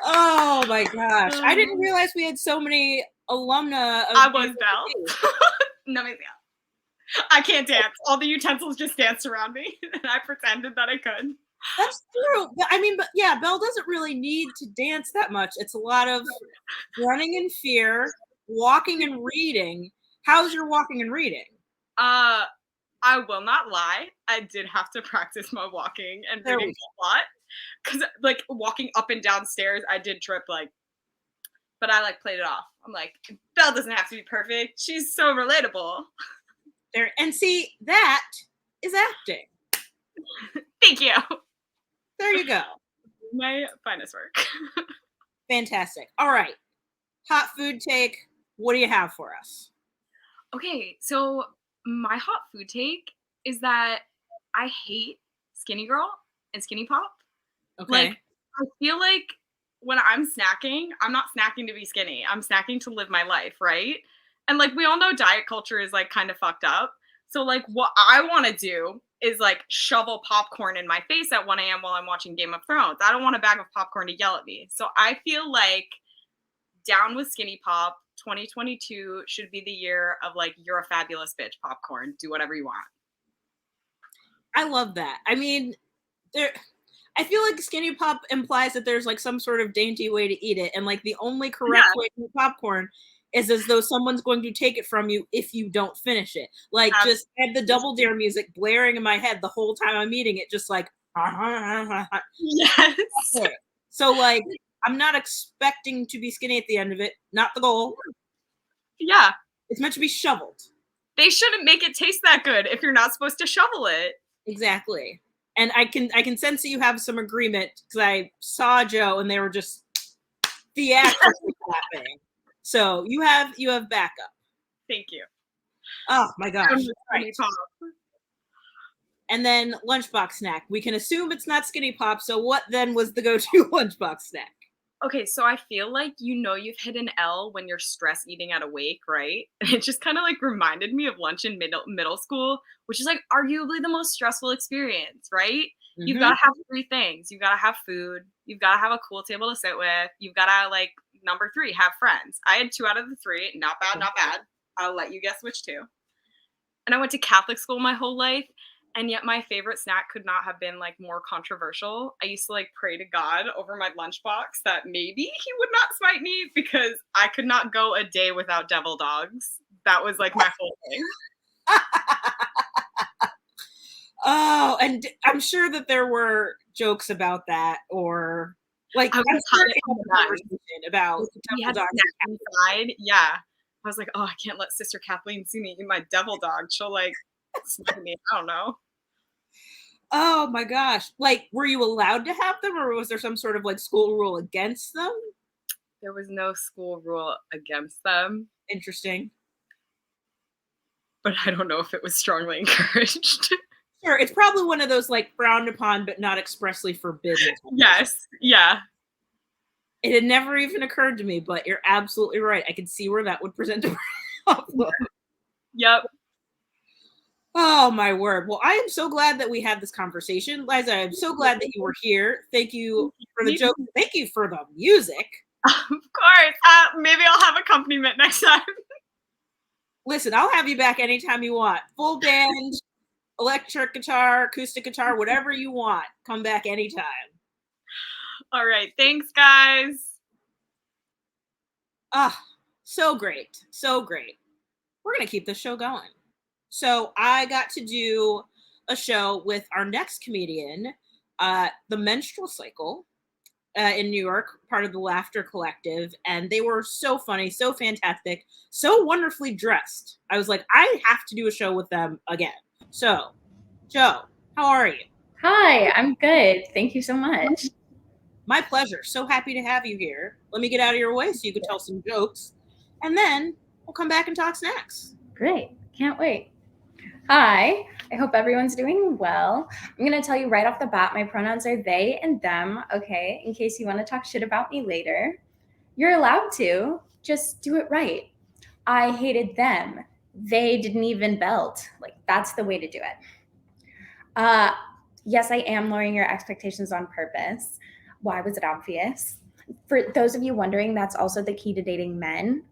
Oh my gosh. I didn't realize we had so many alumna. I was Belle. No, maybe I can't dance. All the utensils just danced around me, and I pretended that I could. That's true. I mean, but yeah, Belle doesn't really need to dance that much. It's a lot of running in fear, walking and reading. How's your walking and reading? I will not lie. I did have to practice my walking and reading a lot. Because, like, walking up and down stairs, I did trip, like, but I, like, played it off. I'm like, Belle doesn't have to be perfect. She's so relatable. There, and see, that is acting. Thank you. There you go. My finest work. Fantastic. All right. Hot food take. What do you have for us? Okay, so my hot food take is that I hate Skinny Girl and Skinny Pop. Okay. Like, I feel like when I'm snacking, I'm not snacking to be skinny. I'm snacking to live my life, right? And, like, we all know diet culture is, like, kind of fucked up. So, like, what I want to do is, like, shovel popcorn in my face at 1 a.m. while I'm watching Game of Thrones. I don't want a bag of popcorn to yell at me. So I feel like down with Skinny Pop. 2022 should be the year of, like, you're a fabulous bitch popcorn. Do whatever you want. I love that. I mean, I feel like Skinny Pop implies that there's, like, some sort of dainty way to eat it. And, like, the only correct way to eat popcorn is as though someone's going to take it from you if you don't finish it. Like, just have the Double Dare music blaring in my head the whole time I'm eating it, just like, yes. Okay. So, like, I'm not expecting to be skinny at the end of it. Not the goal. Yeah. It's meant to be shoveled. They shouldn't make it taste that good if you're not supposed to shovel it. Exactly. And I can sense that you have some agreement, because I saw Joe and they were just theatrically clapping. So you have backup. Thank you. Oh my gosh. Right. And then lunchbox snack. We can assume it's not Skinny Pop. So what then was the go-to lunchbox snack? Okay, so I feel like you've hit an L when you're stress eating at a wake, right? And it just kind of, like, reminded me of lunch in middle school, which is, like, arguably the most stressful experience, right? Mm-hmm. You've got to have 3 things. You've got to have food. You've got to have a cool table to sit with. You've got to, like, number 3, have friends. I had 2 out of the 3. Not bad, not bad. I'll let you guess which 2. And I went to Catholic school my whole life. And yet my favorite snack could not have been, like, more controversial. I used to, like, pray to God over my lunchbox that maybe he would not smite me, because I could not go a day without devil dogs. That was, like, my whole thing. Oh, and I'm sure that there were jokes about that, or, like, I'm sure conversation about we had snacks inside. Yeah. I was like, oh, I can't let Sister Kathleen see me eat my devil dog. She'll, like, smite me. I don't know. Oh my gosh. Like, were you allowed to have them, or was there some sort of, like, school rule against them? There was no school rule against them. Interesting. But I don't know if it was strongly encouraged. Sure. It's probably one of those, like, frowned upon but not expressly forbidden. Yes. Yeah. It had never even occurred to me, but you're absolutely right. I can see where that would present a problem. Yep. Oh, my word. Well, I am so glad that we had this conversation. Liza, I'm so glad that you were here. Thank you for the joke. Thank you for the music. Of course. Maybe I'll have accompaniment next time. Listen, I'll have you back anytime you want. Full band, electric guitar, acoustic guitar, whatever you want. Come back anytime. All right. Thanks, guys. So great. So great. We're going to keep this show going. So I got to do a show with our next comedian, The Menstrual Cycle, in New York, part of the Laughter Collective. And they were so funny, so fantastic, so wonderfully dressed. I was like, I have to do a show with them again. So, Joe, how are you? Hi, I'm good. Thank you so much. My pleasure. So happy to have you here. Let me get out of your way so you can tell some jokes. And then we'll come back and talk snacks. Great. Can't wait. Hi. I hope everyone's doing well. I'm going to tell you right off the bat, my pronouns are they and them, okay? In case you want to talk shit about me later. You're allowed to. Just do it right. I hated them. They didn't even belt. Like, that's the way to do it. Yes, I am lowering your expectations on purpose. Why was it obvious? For those of you wondering, that's also the key to dating men.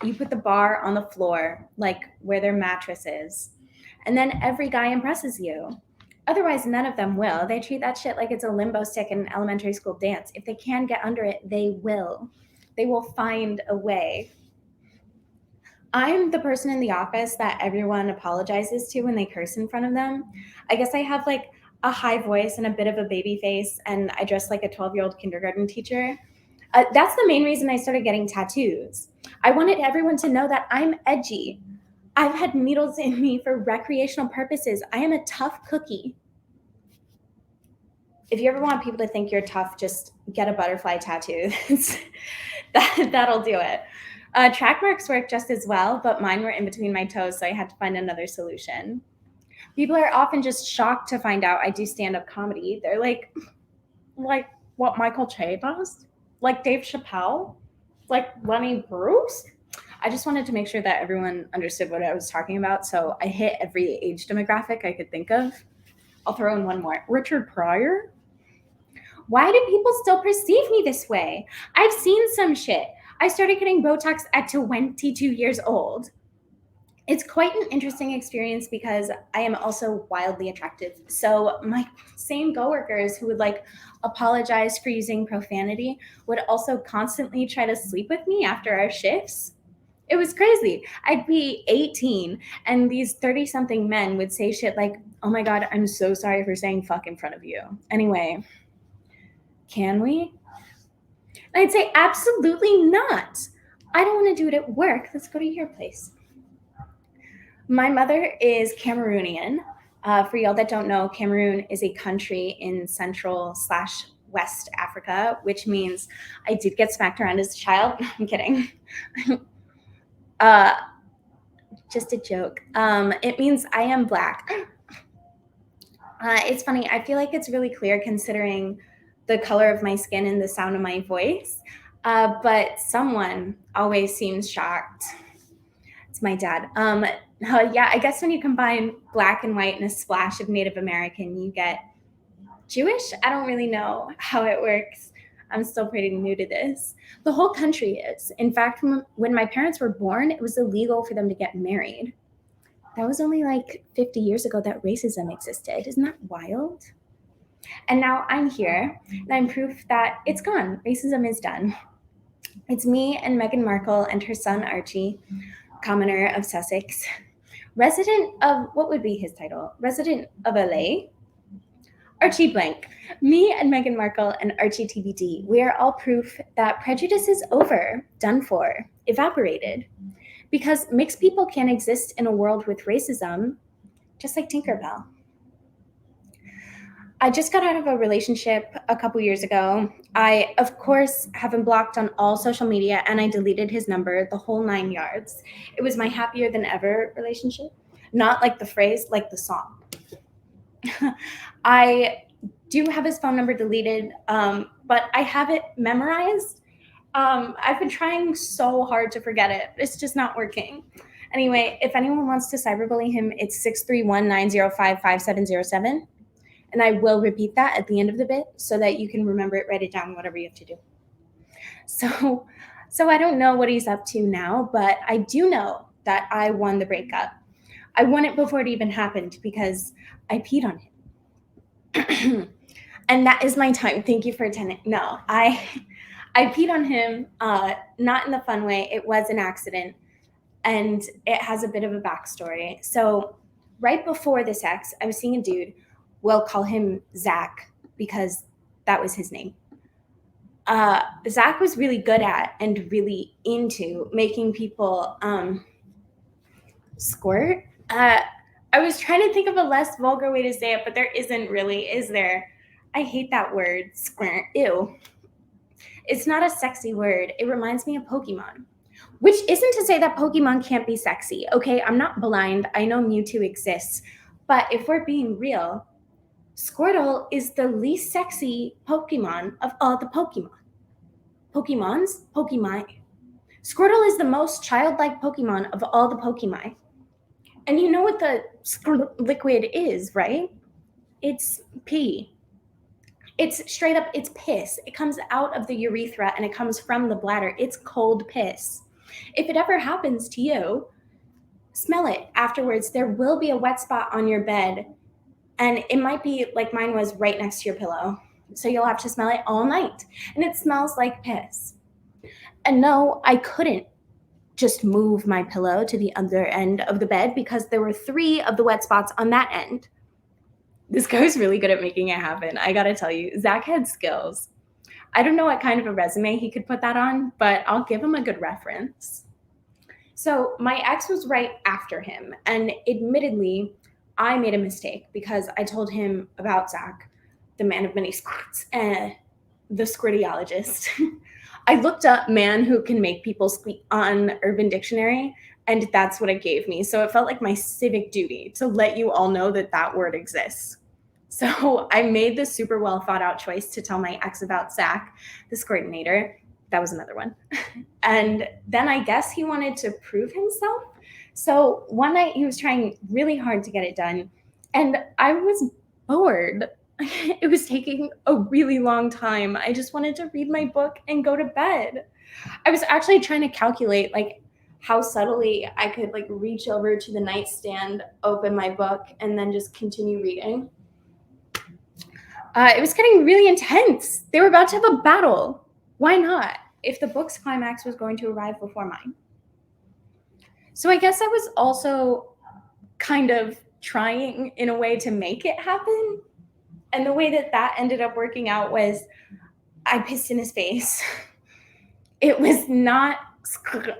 You put the bar on the floor, like where their mattress is, and then every guy impresses you. Otherwise, none of them will. They treat that shit like it's a limbo stick in an elementary school dance. If they can get under it, they will. They will find a way. I'm the person in the office that everyone apologizes to when they curse in front of them. I guess I have like a high voice and a bit of a baby face, and I dress like a 12-year-old kindergarten teacher. That's the main reason I started getting tattoos. I wanted everyone to know that I'm edgy. I've had needles in me for recreational purposes. I am a tough cookie. If you ever want people to think you're tough, just get a butterfly tattoo. That'll do it. Track marks work just as well, but mine were in between my toes, so I had to find another solution. People are often just shocked to find out I do stand-up comedy. They're like what Michael Che does? Like Dave Chappelle? Like Lenny Bruce? I just wanted to make sure that everyone understood what I was talking about, so I hit every age demographic I could think of. I'll throw in one more. Richard Pryor? Why do people still perceive me this way? I've seen some shit. I started getting Botox at 22 years old. It's quite an interesting experience because I am also wildly attractive. So my same coworkers who would like apologize for using profanity would also constantly try to sleep with me after our shifts. It was crazy. I'd be 18 and these 30-something men would say shit like, "Oh my God, I'm so sorry for saying fuck in front of you." Anyway, can we? And I'd say, absolutely not. I don't want to do it at work. Let's go to your place. My mother is Cameroonian. For y'all that don't know, Cameroon is a country in Central/West Africa, which means I did get smacked around as a child. I'm kidding. Just a joke. It means I am Black. It's funny. I feel like it's really clear considering the color of my skin and the sound of my voice. But someone always seems shocked. It's my dad. Yeah, I guess when you combine Black and white and a splash of Native American, you get Jewish. I don't really know how it works. I'm still pretty new to this. The whole country is. In fact, when my parents were born, it was illegal for them to get married. That was only like 50 years ago that racism existed. Isn't that wild? And now I'm here, and I'm proof that it's gone. Racism is done. It's me and Meghan Markle and her son Archie, commoner of Sussex, resident of, what would be his title? Resident of LA? Archie blank. Me and Meghan Markle and Archie TBD. We are all proof that prejudice is over, done for, evaporated. Because mixed people can't exist in a world with racism, just like Tinkerbell. I just got out of a relationship a couple years ago. I, of course, have him blocked on all social media, and I deleted his number, the whole 9 yards. It was my happier than ever relationship. Not like the phrase, like the song. I do have his phone number deleted, but I have it memorized. I've been trying so hard to forget it. It's just not working. Anyway, if anyone wants to cyberbully him, it's 631-905-5707. And I will repeat that at the end of the bit so that you can remember it, write it down, whatever you have to do. So I don't know what he's up to now, but I do know that I won the breakup. I won it before it even happened because I peed on him. And that is my time. Thank you for attending. No, I peed on him, not in the fun way. It was an accident, and it has a bit of a backstory. So right before this ex, I was seeing a dude. We'll call him Zach because that was his name. Zach was really good at and really into making people squirt. I was trying to think of a less vulgar way to say it, but there isn't really, is there? I hate that word, squirt. Ew. It's not a sexy word. It reminds me of Pokemon, which isn't to say that Pokemon can't be sexy. Okay, I'm not blind. I know Mewtwo exists. But if we're being real, Squirtle is the least sexy Pokemon of all the Pokemon. Pokemon. Squirtle is the most childlike Pokemon of all the Pokemon. And you know what the liquid is, right? It's pee. It's straight up, it's piss. It comes out of the urethra and it comes from the bladder. It's cold piss. If it ever happens to you, smell it afterwards. There will be a wet spot on your bed, and it might be like mine was right next to your pillow. So you'll have to smell it all night. And it smells like piss. And no, I couldn't just move my pillow to the other end of the bed because there were 3 of the wet spots on that end. This guy was really good at making it happen. I gotta tell you, Zach had skills. I don't know what kind of a resume he could put that on, but I'll give him a good reference. So my ex was right after him, and admittedly, I made a mistake because I told him about Zach, the man of many squirts, the squirtiologist. I looked up man who can make people squeak on Urban Dictionary, and that's what it gave me. So it felt like my civic duty to let you all know that that word exists. So I made the super well thought out choice to tell my ex about Zach, the squirtinator. That was another one. And then I guess he wanted to prove himself. So one night he was trying really hard to get it done, and I was bored. It was taking a really long time. I just wanted to read my book and go to bed. I was actually trying to calculate like how subtly I could like reach over to the nightstand, open my book, and then just continue reading. It was getting really intense. They were about to have a battle. Why not? If the book's climax was going to arrive before mine. So I guess I was also kind of trying in a way to make it happen. And the way that ended up working out was I pissed in his face. It was not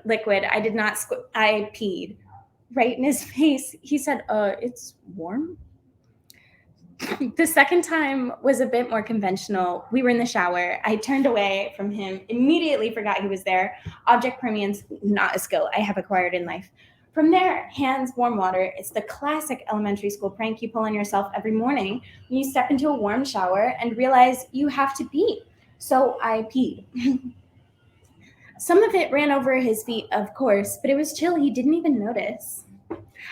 liquid. I did not, I peed right in his face. He said, it's warm. The second time was a bit more conventional. We were in the shower. I turned away from him, immediately forgot he was there. Object permanence, not a skill I have acquired in life. From there, hands, warm water. It's the classic elementary school prank you pull on yourself every morning when you step into a warm shower and realize you have to pee. So I peed. Some of it ran over his feet, of course, but it was chill. He didn't even notice.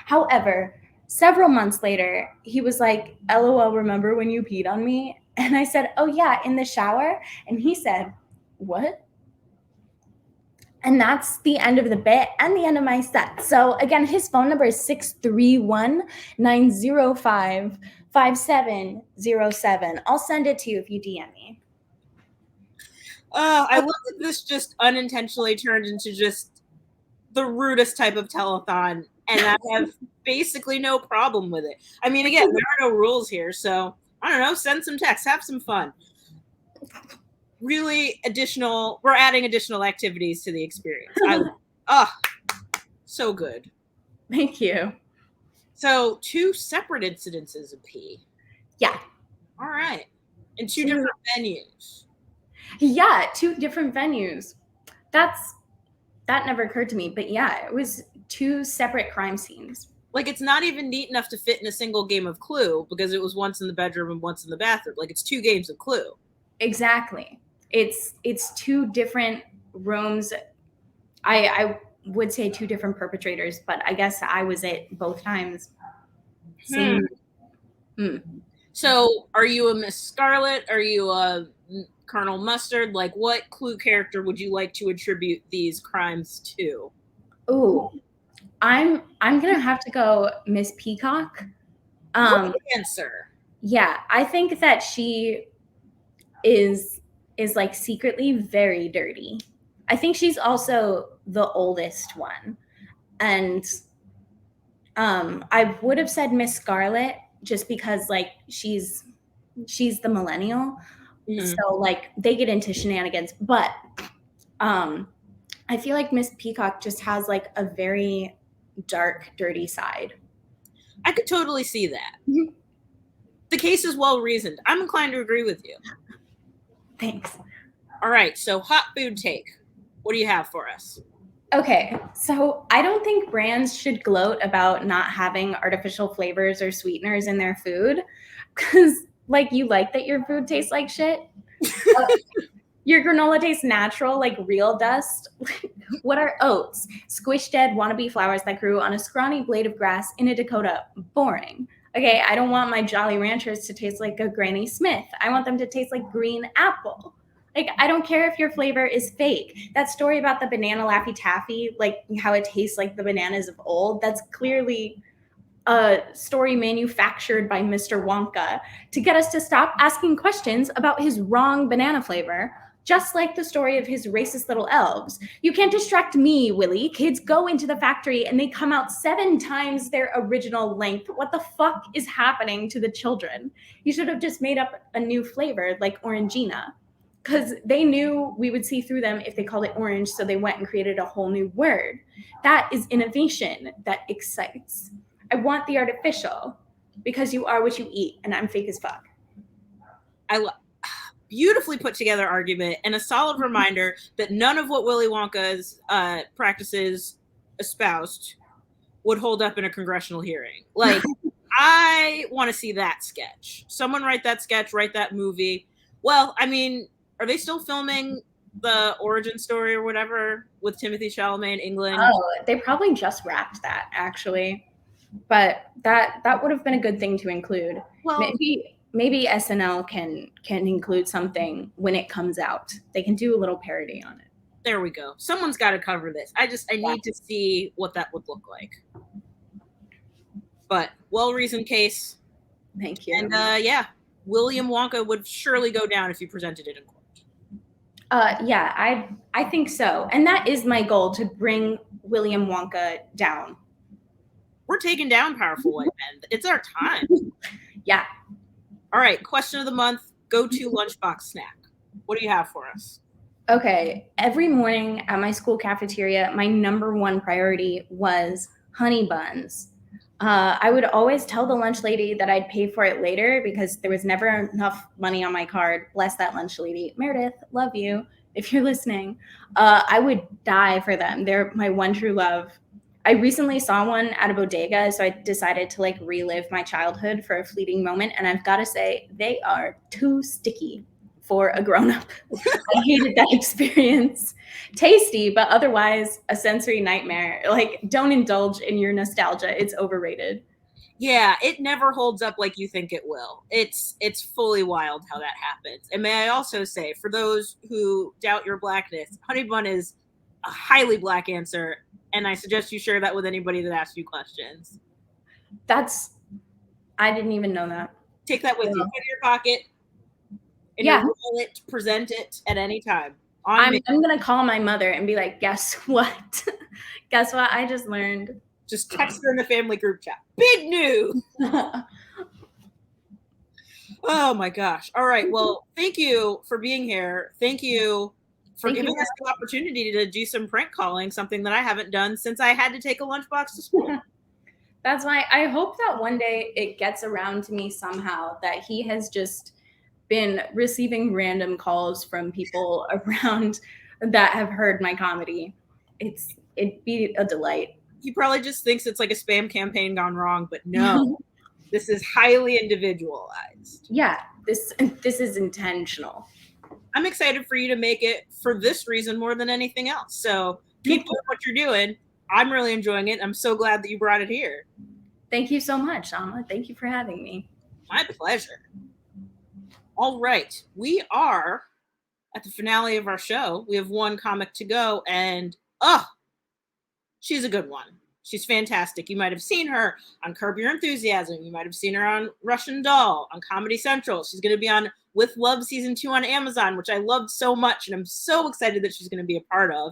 However, several months later, he was like, LOL, remember when you peed on me? And I said, oh yeah, in the shower. And he said, what? And that's the end of the bit and the end of my set. So again, his phone number is 631-905-5707. I'll send it to you if you DM me. I love that this just unintentionally turned into just the rudest type of telethon, and I have basically no problem with it. I mean, again, there are no rules here, so I don't know, send some text, have some fun. Really we're adding additional activities to the experience. So good. Thank you. So 2 separate incidences of pee. Yeah. All right. In 2 different venues. Yeah, 2 different venues. That never occurred to me, but yeah, it was 2 separate crime scenes. Like, it's not even neat enough to fit in a single game of Clue because it was once in the bedroom and once in the bathroom. Like, it's 2 games of Clue. Exactly. It's 2 different rooms. I would say 2 different perpetrators, but I guess I was it both times. So, are you a Miss Scarlet? Are you a Colonel Mustard? Like, what Clue character would you like to attribute these crimes to? Ooh, I'm gonna have to go Miss Peacock. Good answer. Yeah, I think that she is like secretly very dirty. I think she's also the oldest one. And I would have said Miss Scarlet just because like she's the millennial. Mhm. So like they get into shenanigans, but I feel like Miss Peacock just has like a very dark, dirty side. I could totally see that. Mhm. The case is well reasoned. I'm inclined to agree with you. Thanks. All right, so hot food take. What do you have for us? Okay, so I don't think brands should gloat about not having artificial flavors or sweeteners in their food because, like, you like that your food tastes like shit. Your granola tastes natural, like real dust. What are oats? Squished dead wannabe flowers that grew on a scrawny blade of grass in a Dakota. Boring. Okay, I don't want my Jolly Ranchers to taste like a Granny Smith. I want them to taste like green apple. Like, I don't care if your flavor is fake. That story about the banana Laffy Taffy, like how it tastes like the bananas of old, that's clearly a story manufactured by Mr. Wonka to get us to stop asking questions about his wrong banana flavor. Just like the story of his racist little elves. You can't distract me, Willie. Kids go into the factory and they come out 7 times their original length. What the fuck is happening to the children? You should have just made up a new flavor like Orangina. Because they knew we would see through them if they called it orange, so they went and created a whole new word. That is innovation that excites. I want the artificial because you are what you eat, and I'm fake as fuck. Beautifully put together argument and a solid reminder that none of what Willy Wonka's practices espoused would hold up in a congressional hearing. Like, I want to see that sketch. Someone write that sketch, write that movie. Well, I mean, are they still filming the origin story or whatever with Timothy Chalamet in England? Oh, they probably just wrapped that actually, but that would have been a good thing to include. Well, maybe SNL can include something when it comes out. They can do a little parody on it. There we go. Someone's got to cover this. I need to see what that would look like. But well-reasoned case. Thank you. And yeah, William Wonka would surely go down if you presented it in court. Yeah, I think so. And that is my goal, to bring William Wonka down. We're taking down powerful white men. It's our time. Yeah. All right, question of the month, go-to lunchbox snack. What do you have for us? Okay, every morning at my school cafeteria, my number one priority was honey buns. I would always tell the lunch lady that I'd pay for it later because there was never enough money on my card. Bless that lunch lady. Meredith, love you if you're listening. I would die for them. They're my one true love. I recently saw one at a bodega, so I decided to like relive my childhood for a fleeting moment. And I've got to say, they are too sticky for a grown-up. I hated that experience. Tasty, but otherwise a sensory nightmare. Like, don't indulge in your nostalgia. It's overrated. Yeah, it never holds up like you think it will. It's fully wild how that happens. And may I also say, for those who doubt your blackness, honey bun is a highly black answer, and I suggest you share that with anybody that asks you questions. I didn't even know that. Take that with you. Put it in your pocket. And Yeah. roll it, present it at any time. I'm going to call my mother and be like, guess what? Guess what I just learned? Just text her in the family group chat. Big news. Oh my gosh. All right. Well, thank you for being here. Thank you for giving us the opportunity to do some prank calling, something that I haven't done since I had to take a lunchbox to school. That's why I hope that one day it gets around to me somehow that he has just been receiving random calls from people around that have heard my comedy. It'd be a delight. He probably just thinks it's like a spam campaign gone wrong, but no, this is highly individualized. Yeah, this is intentional. I'm excited for you to make it for this reason more than anything else. So keep doing what you're doing. I'm really enjoying it. I'm so glad that you brought it here. Thank you so much, Alma. Thank you for having me. My pleasure. All right. We are at the finale of our show. We have one comic to go, and she's a good one. She's fantastic. You might have seen her on Curb Your Enthusiasm. You might have seen her on Russian Doll, on Comedy Central. She's going to be on With Love Season 2 on Amazon, which I loved so much, and I'm so excited that she's going to be a part of.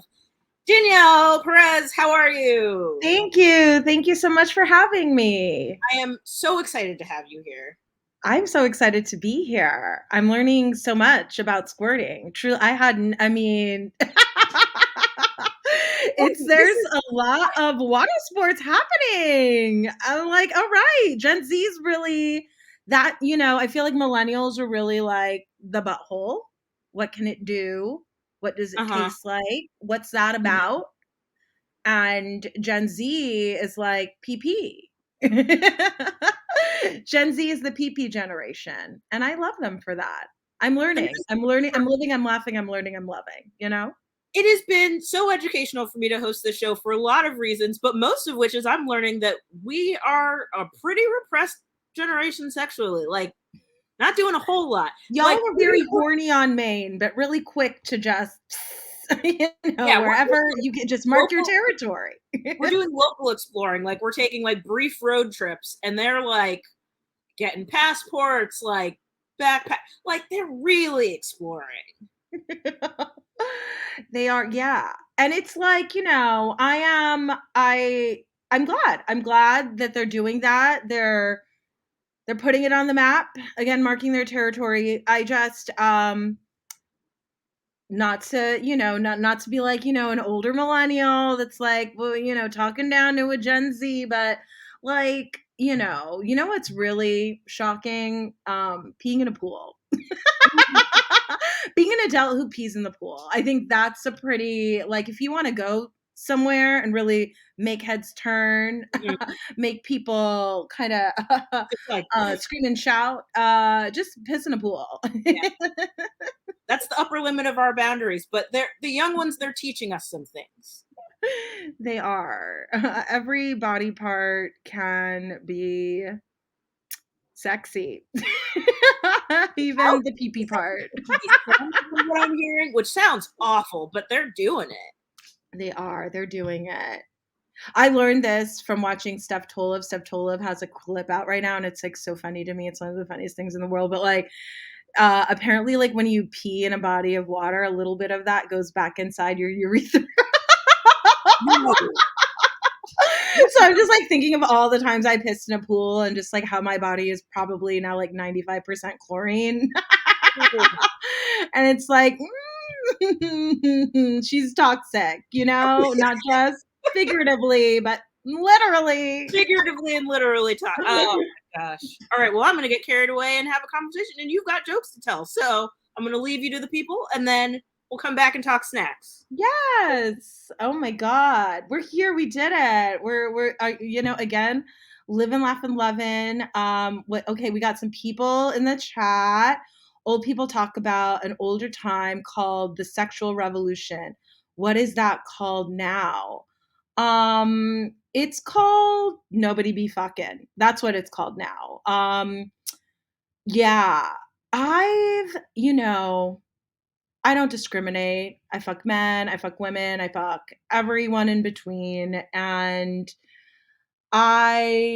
Danielle Perez, how are you? Thank you. Thank you so much for having me. I am so excited to have you here. I'm so excited to be here. I'm learning so much about squirting. True, there's a lot of water sports happening. I'm like, all right, Gen Z's really that, I feel like millennials are really like the butthole. What can it do? What does it taste like? What's that about? And Gen Z is like PP. Gen Z is the PP generation. And I love them for that. I'm learning. I'm living, I'm laughing, I'm learning, I'm loving, It has been so educational for me to host this show for a lot of reasons, but most of which is I'm learning that we are a pretty repressed generation sexually. Like, not doing a whole lot. Y'all are very horny on Maine, but really quick to just, wherever you can just mark your territory. We're doing local exploring. Like, we're taking like brief road trips, and they're like getting passports, like backpack, like they're really exploring. They are, yeah. And it's like, I'm glad that they're doing that. They're putting it on the map, again, marking their territory. I just not to be like, an older millennial that's like, well, talking down to a Gen Z, but like, what's really shocking? Peeing in a pool. Being an adult who pees in the pool. I think that's a pretty, like, if you want to go somewhere and really make heads turn, make people kind of scream and shout, just piss in a pool. Yeah. That's the upper limit of our boundaries, but the young ones, they're teaching us some things. They are. Every body part can be sexy. Even the pee-pee part. What I'm hearing, which sounds awful, but they're doing it. They are. They're doing it. I learned this from watching Steph Tolev. Steph Tolev has a clip out right now, and it's like so funny to me. It's one of the funniest things in the world. But like, apparently, like when you pee in a body of water, a little bit of that goes back inside your urethra. So I'm just like thinking of all the times I pissed in a pool and just like how my body is probably now like 95% chlorine. And it's like, she's toxic, not just figuratively, but literally. Figuratively and literally toxic. Oh my gosh. All right. Well, I'm going to get carried away and have a conversation, and you've got jokes to tell. So I'm going to leave you to the people, and then we'll come back and talk snacks. Yes. Oh my God. We're here. We did it. We're again, living, laughing, loving. Okay. We got some people in the chat. Old people talk about an older time called the sexual revolution. What is that called now? It's called nobody be fucking. That's what it's called now. Yeah. I don't discriminate. I fuck men, I fuck women, I fuck everyone in between. And it's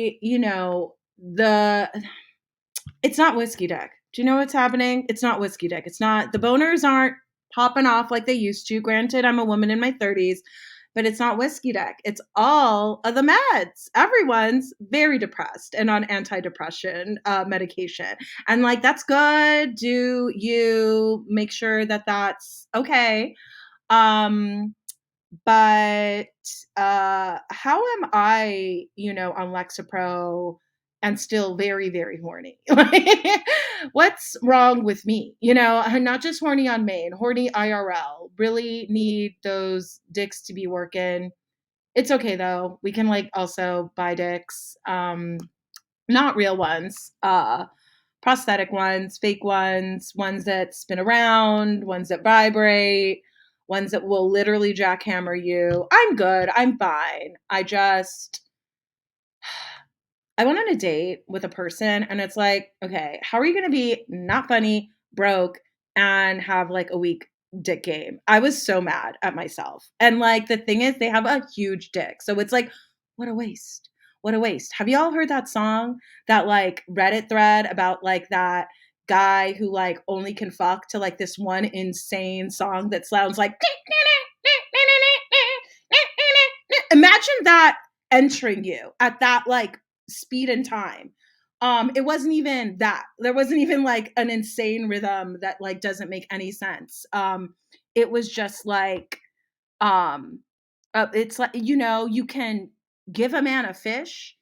not whiskey dick. Do you know what's happening? It's not whiskey dick. It's not, the boners aren't popping off like they used to. Granted, I'm a woman in my 30s, but it's not whiskey dick. It's all of the meds. Everyone's very depressed and on antidepressant medication. And like, that's good. Do you make sure that that's okay? But how am I, on Lexapro and still very, very horny? What's wrong with me? I'm not just horny on Maine, horny IRL. Really need those dicks to be working. It's okay though. We can like also buy dicks, not real ones, prosthetic ones, fake ones that spin around, ones that vibrate, ones that will literally jackhammer you. I'm good. I'm fine. I went on a date with a person and it's like, okay, how are you going to be not funny, broke, and have like a weak dick game? I was so mad at myself. And like the thing is, they have a huge dick. So it's like, what a waste. What a waste. Have you all heard that song, that like Reddit thread about like that guy who like only can fuck to like this one insane song that sounds like imagine that entering you at that like speed and time. It wasn't even that. There wasn't even like an insane rhythm that like doesn't make any sense. It was just like um it's like, you know, you can give a man a fish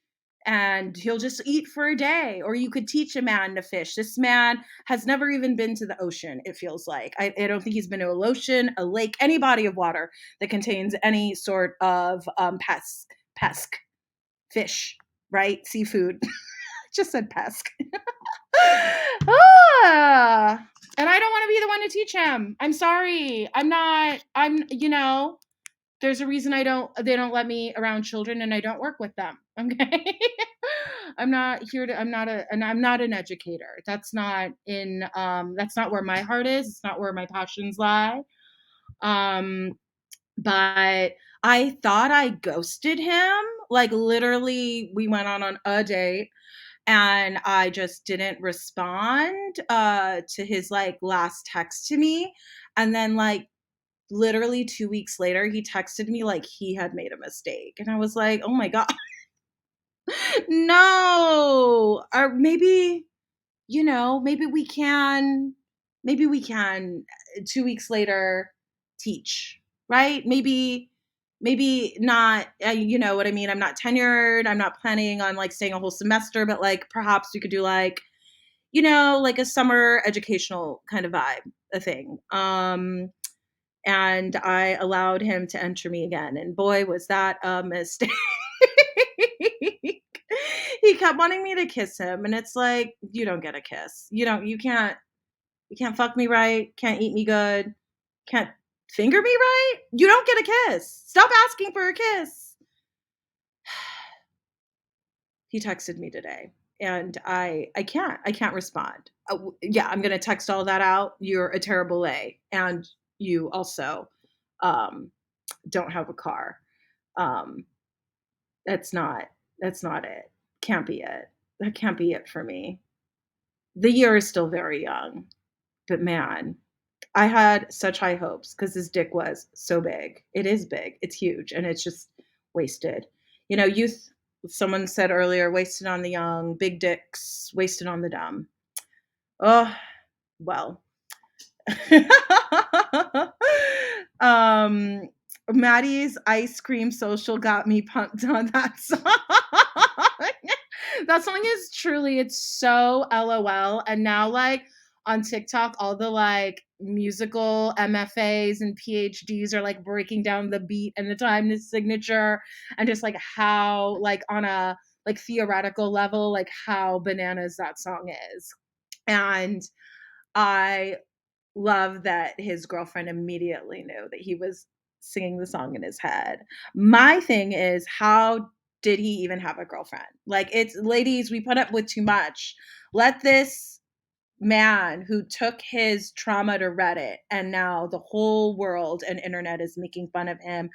and he'll just eat for a day, or you could teach a man to fish. This man has never even been to the ocean, it feels like. I don't think he's been to a ocean, a lake, any body of water that contains any sort of pesk fish, right? Seafood. Just said pesk. And I don't want to be the one to teach him. I'm sorry. You know, there's a reason they don't let me around children and I don't work with them. Okay. I'm not an educator. That's not where my heart is. It's not where my passions lie. But I thought I ghosted him. Like literally we went on a date and I just didn't respond to his like last text to me. And then like literally 2 weeks later, he texted me like he had made a mistake. And I was like, oh my God, no. Or maybe, you know, maybe we can 2 weeks later teach, right? Maybe not, you know what I mean? I'm not tenured. I'm not planning on like staying a whole semester, but like perhaps we could do like, you know, like a summer educational kind of vibe, a thing. And I allowed him to enter me again. And boy, was that a mistake. He kept wanting me to kiss him. And it's like, you don't get a kiss. You can't fuck me right. Can't eat me good. Can't finger me right. You don't get a kiss. Stop asking for a kiss. He texted me today. And I can't respond. Yeah, I'm gonna text all that out. You're a terrible A, and you also don't have a car. Um, that's not it. Can't be it. That can't be it for me. The year is still very young, but man, I had such high hopes because his dick was so big. It is big. It's huge, and it's just wasted. You know, youth. Someone said earlier, wasted on the young, big dicks, wasted on the dumb. Oh, well. Maddie's ice cream social got me pumped on that song. That song is truly, it's so LOL. And now like on TikTok, all the like musical MFAs and PhDs are like breaking down the beat and the time signature and just like how like on a like theoretical level, like how bananas that song is. And I love that his girlfriend immediately knew that he was singing the song in his head. My thing is, how did he even have a girlfriend? Like, it's ladies, we put up with too much. Let this man who took his trauma to Reddit and now the whole world and internet is making fun of him.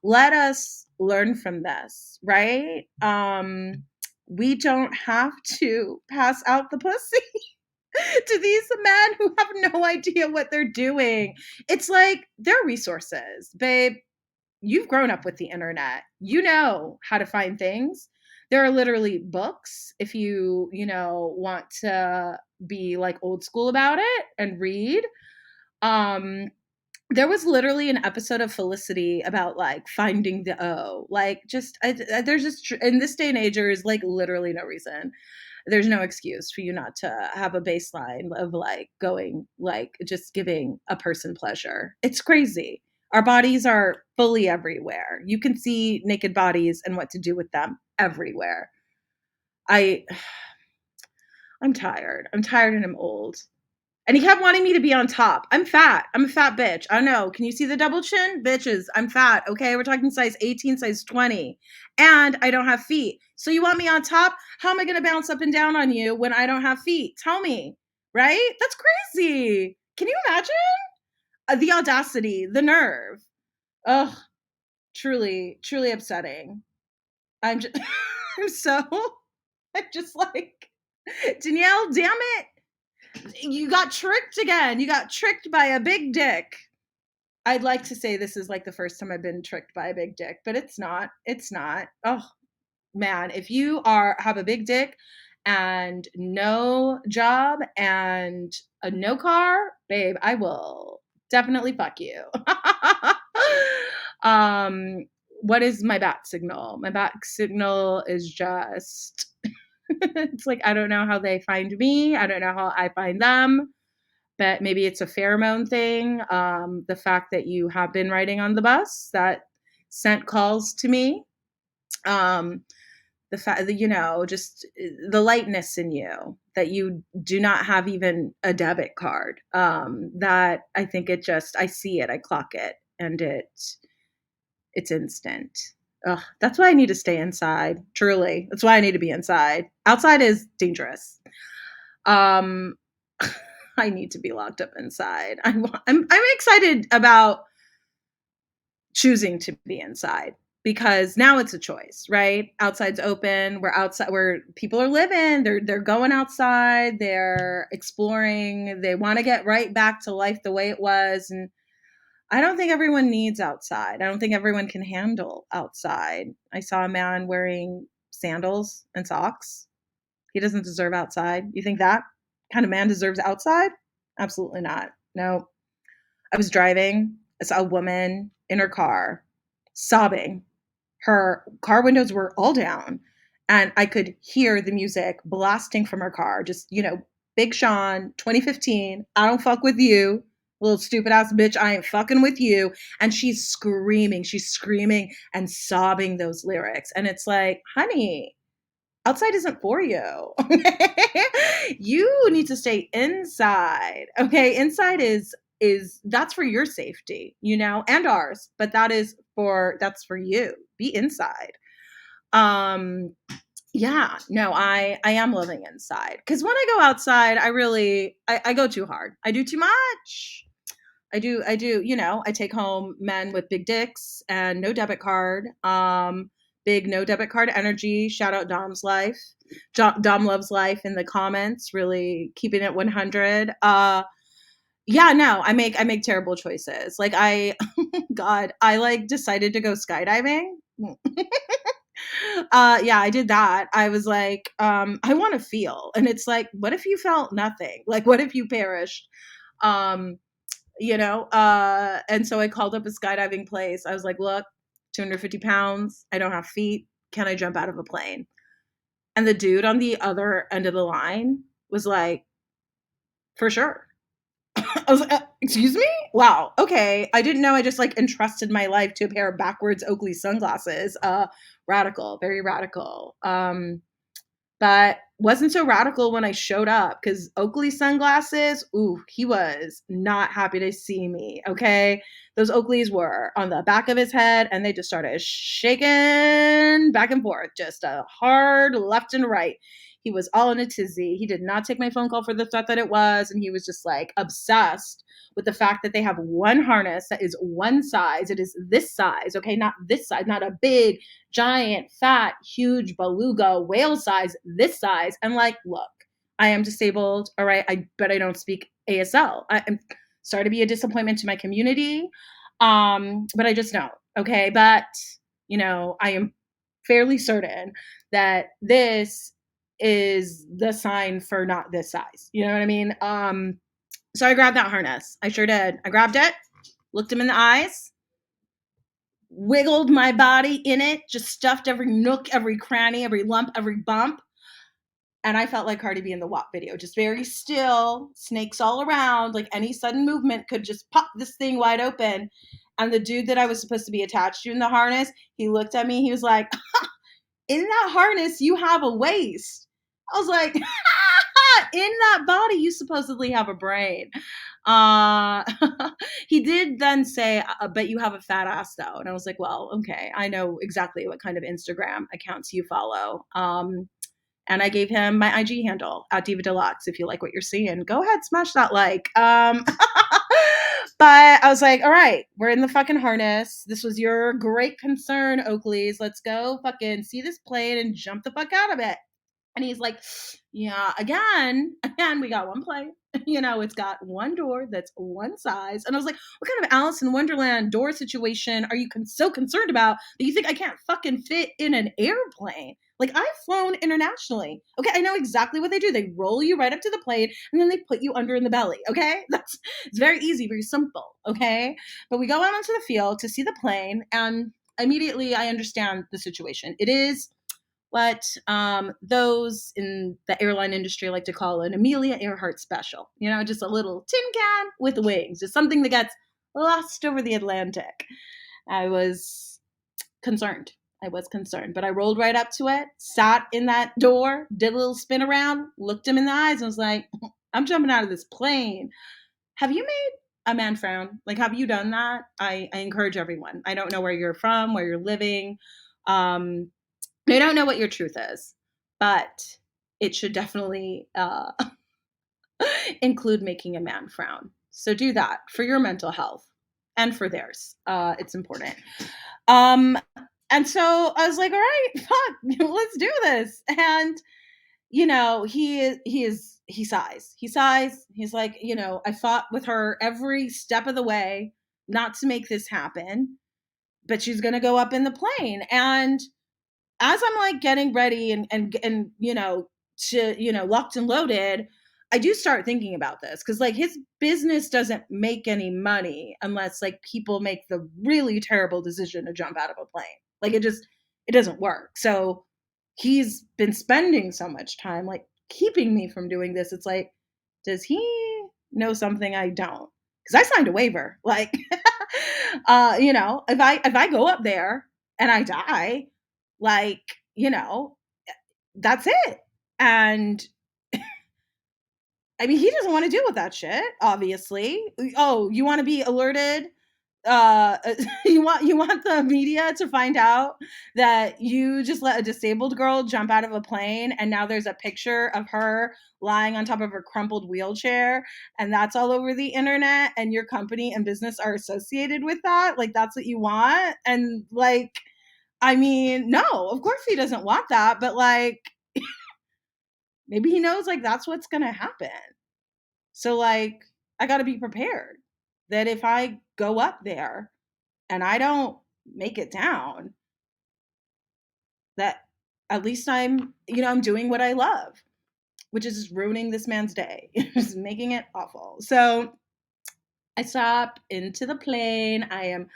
Let us learn from this, right? We don't have to pass out the pussy to these men who have no idea what they're doing. It's like they're resources, babe. You've grown up with the internet. You know how to find things. There are literally books if you want to be like old school about it and read. There was literally an episode of Felicity about like finding the O. Like there's just in this day and age there is like literally no reason. There's no excuse for you not to have a baseline of like going like just giving a person pleasure. It's crazy. Our bodies are fully everywhere. You can see naked bodies and what to do with them everywhere. I'm tired. I'm tired and I'm old. And he kept wanting me to be on top. I'm fat. I'm a fat bitch. I know. Can you see the double chin? Bitches, I'm fat. Okay. We're talking size 18, size 20. And I don't have feet. So you want me on top? How am I going to bounce up and down on you when I don't have feet? Tell me. Right? That's crazy. Can you imagine? The audacity, the nerve. Ugh. Truly, truly upsetting. I'm just, I'm just like, Danielle, damn it. You got tricked again. You got tricked by a big dick. I'd like to say this is like the first time I've been tricked by a big dick, but it's not. It's not. Oh man, if you have a big dick and no job and a no car, babe, I will definitely fuck you. What is my bat signal? My bat signal is just it's like, I don't know how they find me. I don't know how I find them, but maybe it's a pheromone thing. The fact that you have been riding on the bus that sent calls to me. The fact that, just the lightness in you, that you do not have even a debit card. That I think I see it, I clock it, and it's instant. Ugh, that's why I need to stay inside. Truly, that's why I need to be inside. Outside is dangerous. I need to be locked up inside. I'm excited about choosing to be inside because now it's a choice, right? Outside's open. We're outside where people are living. They're going outside. They're exploring. They want to get right back to life the way it was. And I don't think everyone needs outside. I don't think everyone can handle outside. I saw a man wearing sandals and socks. He doesn't deserve outside. You think that kind of man deserves outside? Absolutely not. No. I was driving. I saw a woman in her car sobbing. Her car windows were all down and I could hear the music blasting from her car. Just, Big Sean, 2015, I don't fuck with you. Little stupid ass bitch, I ain't fucking with you. And she's screaming and sobbing those lyrics. And it's like, honey, outside isn't for you. You need to stay inside. Okay. Inside is that's for your safety, and ours, but that's for you. Be inside. Yeah, no, I am living inside. Cause when I go outside, I go too hard. I do too much. I do, I take home men with big dicks and no debit card. Big no debit card energy. Shout out Dom's life. Dom loves life in the comments, really keeping it 100. Yeah, no, I make terrible choices. Like I decided to go skydiving. Yeah, I did that. I was like, I want to feel. And it's like, what if you felt nothing? Like, what if you perished? And so I called up a skydiving place. I was like, look, 250 pounds. I don't have feet. Can I jump out of a plane? And the dude on the other end of the line was like, for sure. I was like, excuse me? Wow. Okay. I didn't know I just entrusted my life to a pair of backwards Oakley sunglasses. Radical, very radical. But wasn't so radical when I showed up because Oakley sunglasses, he was not happy to see me. Okay. Those Oakleys were on the back of his head and they just started shaking back and forth, just a hard left and right. He was all in a tizzy. He did not take my phone call for the thought that it was. And he was just obsessed with the fact that they have one harness that is one size. It is this size. Okay. Not this size, not a big, giant, fat, huge beluga whale size, this size. I'm like, look, I am disabled. All right. But I don't speak ASL. I'm sorry to be a disappointment to my community. But I just know. Okay. But, I am fairly certain that this is the sign for not this size. You know what I mean? So I grabbed that harness. I sure did. I grabbed it, looked him in the eyes, wiggled my body in it, just stuffed every nook, every cranny, every lump, every bump. And I felt like Cardi B in the WAP video, just very still, snakes all around, like any sudden movement could just pop this thing wide open. And the dude that I was supposed to be attached to in the harness, he looked at me, he was like, in that harness, you have a waist. I was like, that body, you supposedly have a brain. He did then say, but you have a fat ass though. And I was like, well, okay, I know exactly what kind of Instagram accounts you follow. And I gave him my IG handle at Diva Deluxe. If you like what you're seeing, go ahead, smash that like. But I was like, all right, we're in the fucking harness. This was your great concern, Oakleys. Let's go fucking see this plane and jump the fuck out of it. And he's like, yeah, again, we got one plane. It's got one door that's one size. And I was like, what kind of Alice in Wonderland door situation are you so concerned about that you think I can't fucking fit in an airplane? Like, I've flown internationally. Okay, I know exactly what they do. They roll you right up to the plane and then they put you under in the belly. Okay, it's very easy, very simple. Okay, but we go out onto the field to see the plane, and immediately I understand the situation. It is what those in the airline industry like to call an Amelia Earhart special. Just a little tin can with wings, just something that gets lost over the Atlantic. I was concerned, but I rolled right up to it, sat in that door, did a little spin around, looked him in the eyes, and was like, I'm jumping out of this plane. Have you made a man frown? Like, have you done that? I encourage everyone. I don't know where you're from, where you're living. I don't know what your truth is, but it should definitely include making a man frown. So do that for your mental health and for theirs. It's important. And so I was like, all right, fuck, let's do this. And, he sighs. He's like, I fought with her every step of the way not to make this happen, but she's going to go up in the plane. And as I'm like getting ready and locked and loaded, I do start thinking about this because like his business doesn't make any money unless like people make the really terrible decision to jump out of a plane. Like it doesn't work. So he's been spending so much time like keeping me from doing this. It's like, does he know something I don't? Because I signed a waiver. Like, if I go up there and I die, like, that's it. And I mean, he doesn't want to deal with that shit, obviously. Oh, you want to be alerted? You want the media to find out that you just let a disabled girl jump out of a plane and now there's a picture of her lying on top of her crumpled wheelchair and that's all over the internet and your company and business are associated with that? Like, that's what you want? And like, I mean, no, of course he doesn't want that, but like, maybe he knows like that's what's going to happen. So like, I got to be prepared that if I go up there and I don't make it down, that at least I'm doing what I love, which is just ruining this man's day, just making it awful. So I stop into the plane. I am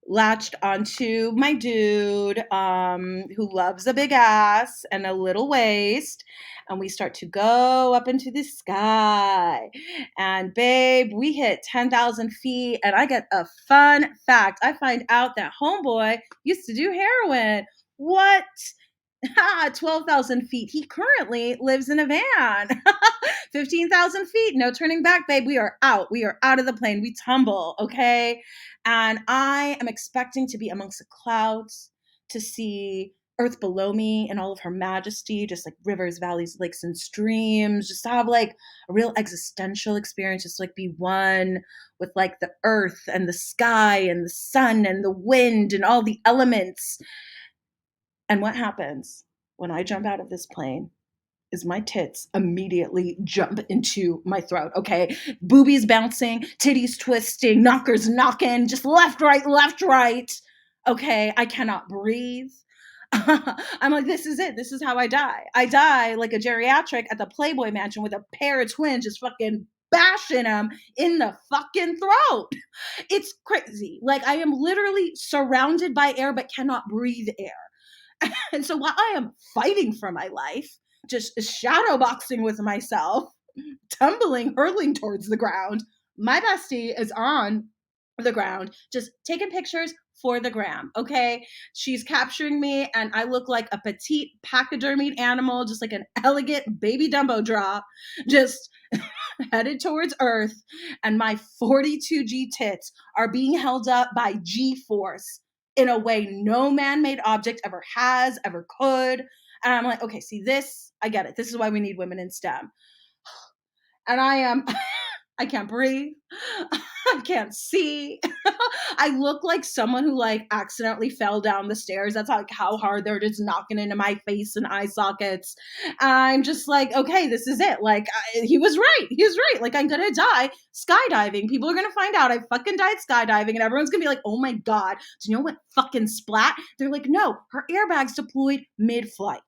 latched onto my dude who loves a big ass and a little waist, and we start to go up into the sky. And babe, we hit 10,000 feet, and I get a fun fact. I find out that homeboy used to do heroin. What? 12,000 feet. He currently lives in a van. 15,000 feet. No turning back, babe. We are out. We are out of the plane. We tumble. Okay. And I am expecting to be amongst the clouds to see earth below me in all of her majesty, just like rivers, valleys, lakes, and streams, just to have like a real existential experience, just like be one with like the earth and the sky and the sun and the wind and all the elements. And what happens when I jump out of this plane is my tits immediately jump into my throat, okay? Boobies bouncing, titties twisting, knockers knocking, just left, right. Okay, I cannot breathe. I'm like, this is it. This is how I die. I die like a geriatric at the Playboy Mansion with a pair of twins just fucking bashing them in the fucking throat. It's crazy. Like, I am literally surrounded by air but cannot breathe air. And so while I am fighting for my life, just shadow boxing with myself, tumbling, hurtling towards the ground, my bestie is on the ground, just taking pictures, for the gram, okay? She's capturing me, and I look like a petite pachydermied animal, just like an elegant baby Dumbo drop, just headed towards Earth, and my 42G tits are being held up by G-force in a way no man-made object ever has, ever could. And I'm like, okay, see this, I get it. This is why we need women in STEM. And I can't breathe. I can't see. I look like someone who like accidentally fell down the stairs. That's like how hard they're just knocking into my face and eye sockets. And I'm just like, okay, this is it. Like he was right. He was right. Like I'm going to die skydiving. People are going to find out I fucking died skydiving and everyone's going to be like, oh my God, do you know what fucking splat? They're like, no, her airbags deployed mid-flight.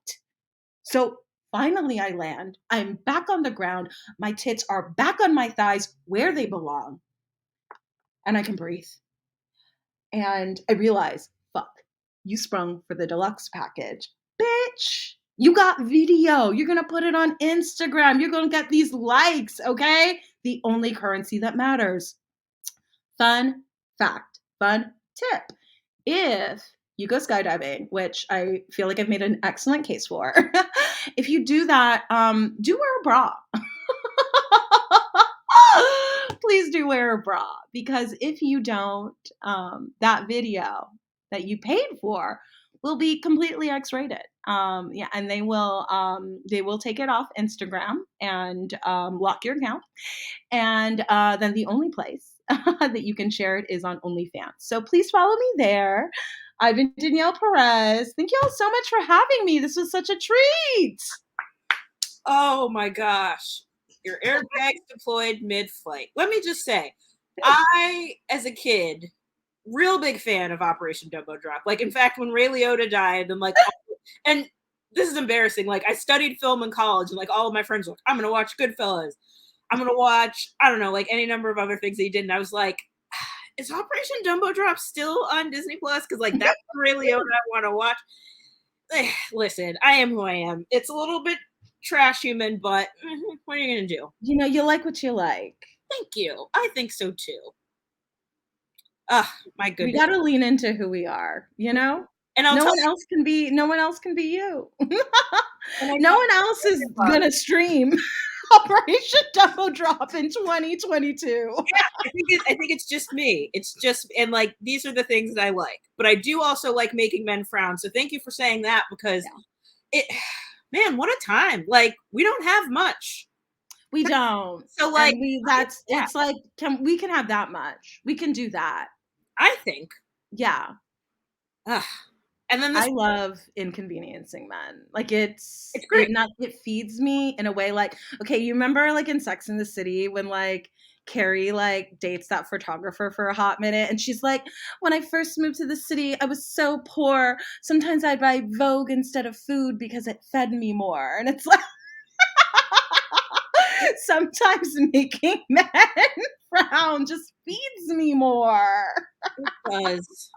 So finally, I land. I'm back on the ground. My tits are back on my thighs where they belong. And I can breathe. And I realize, fuck, you sprung for the deluxe package. Bitch, you got video. You're going to put it on Instagram. You're going to get these likes, okay? The only currency that matters. Fun fact, fun tip. If you go skydiving, which I feel like I've made an excellent case for. If you do that, do wear a bra. Please do wear a bra, because if you don't, that video that you paid for will be completely X-rated. Yeah, and they will take it off Instagram and lock your account. And then the only place that you can share it is on OnlyFans. So please follow me there. I've been Danielle Perez. Thank you all so much for having me. This was such a treat. Oh my gosh. Your airbags deployed mid-flight. Let me just say, I, as a kid, real big fan of Operation Dumbo Drop. Like, in fact, when Ray Liotta died, and like, and this is embarrassing. Like, I studied film in college, and like all of my friends were like, I'm gonna watch Goodfellas. I'm gonna watch, I don't know, like any number of other things that he did. And I was like, is Operation Dumbo Drop still on Disney Plus? Because like that's really what I want to watch. Listen, I am who I am. It's a little bit trash human, but what are you gonna do? You know, you like what you like. Thank you. I think so too. My goodness. We gotta lean into who we are, you know? And no one else can be you. No one else is gonna stream Operation Dumbo Drop in 2022. Yeah, I think it's just me. It's just, and like these are the things that I like. But I do also like making men frown. So thank you for saying that, because man, what a time. Like we don't have much. We don't. So like it's like we can have that much. We can do that. I think. Yeah. And then I love inconveniencing men. Like it's great. It feeds me in a way like, okay, you remember like in Sex and the City when like Carrie like dates that photographer for a hot minute and she's like, when I first moved to the city, I was so poor. Sometimes I'd buy Vogue instead of food because it fed me more. And it's like sometimes making men frown just feeds me more. It does.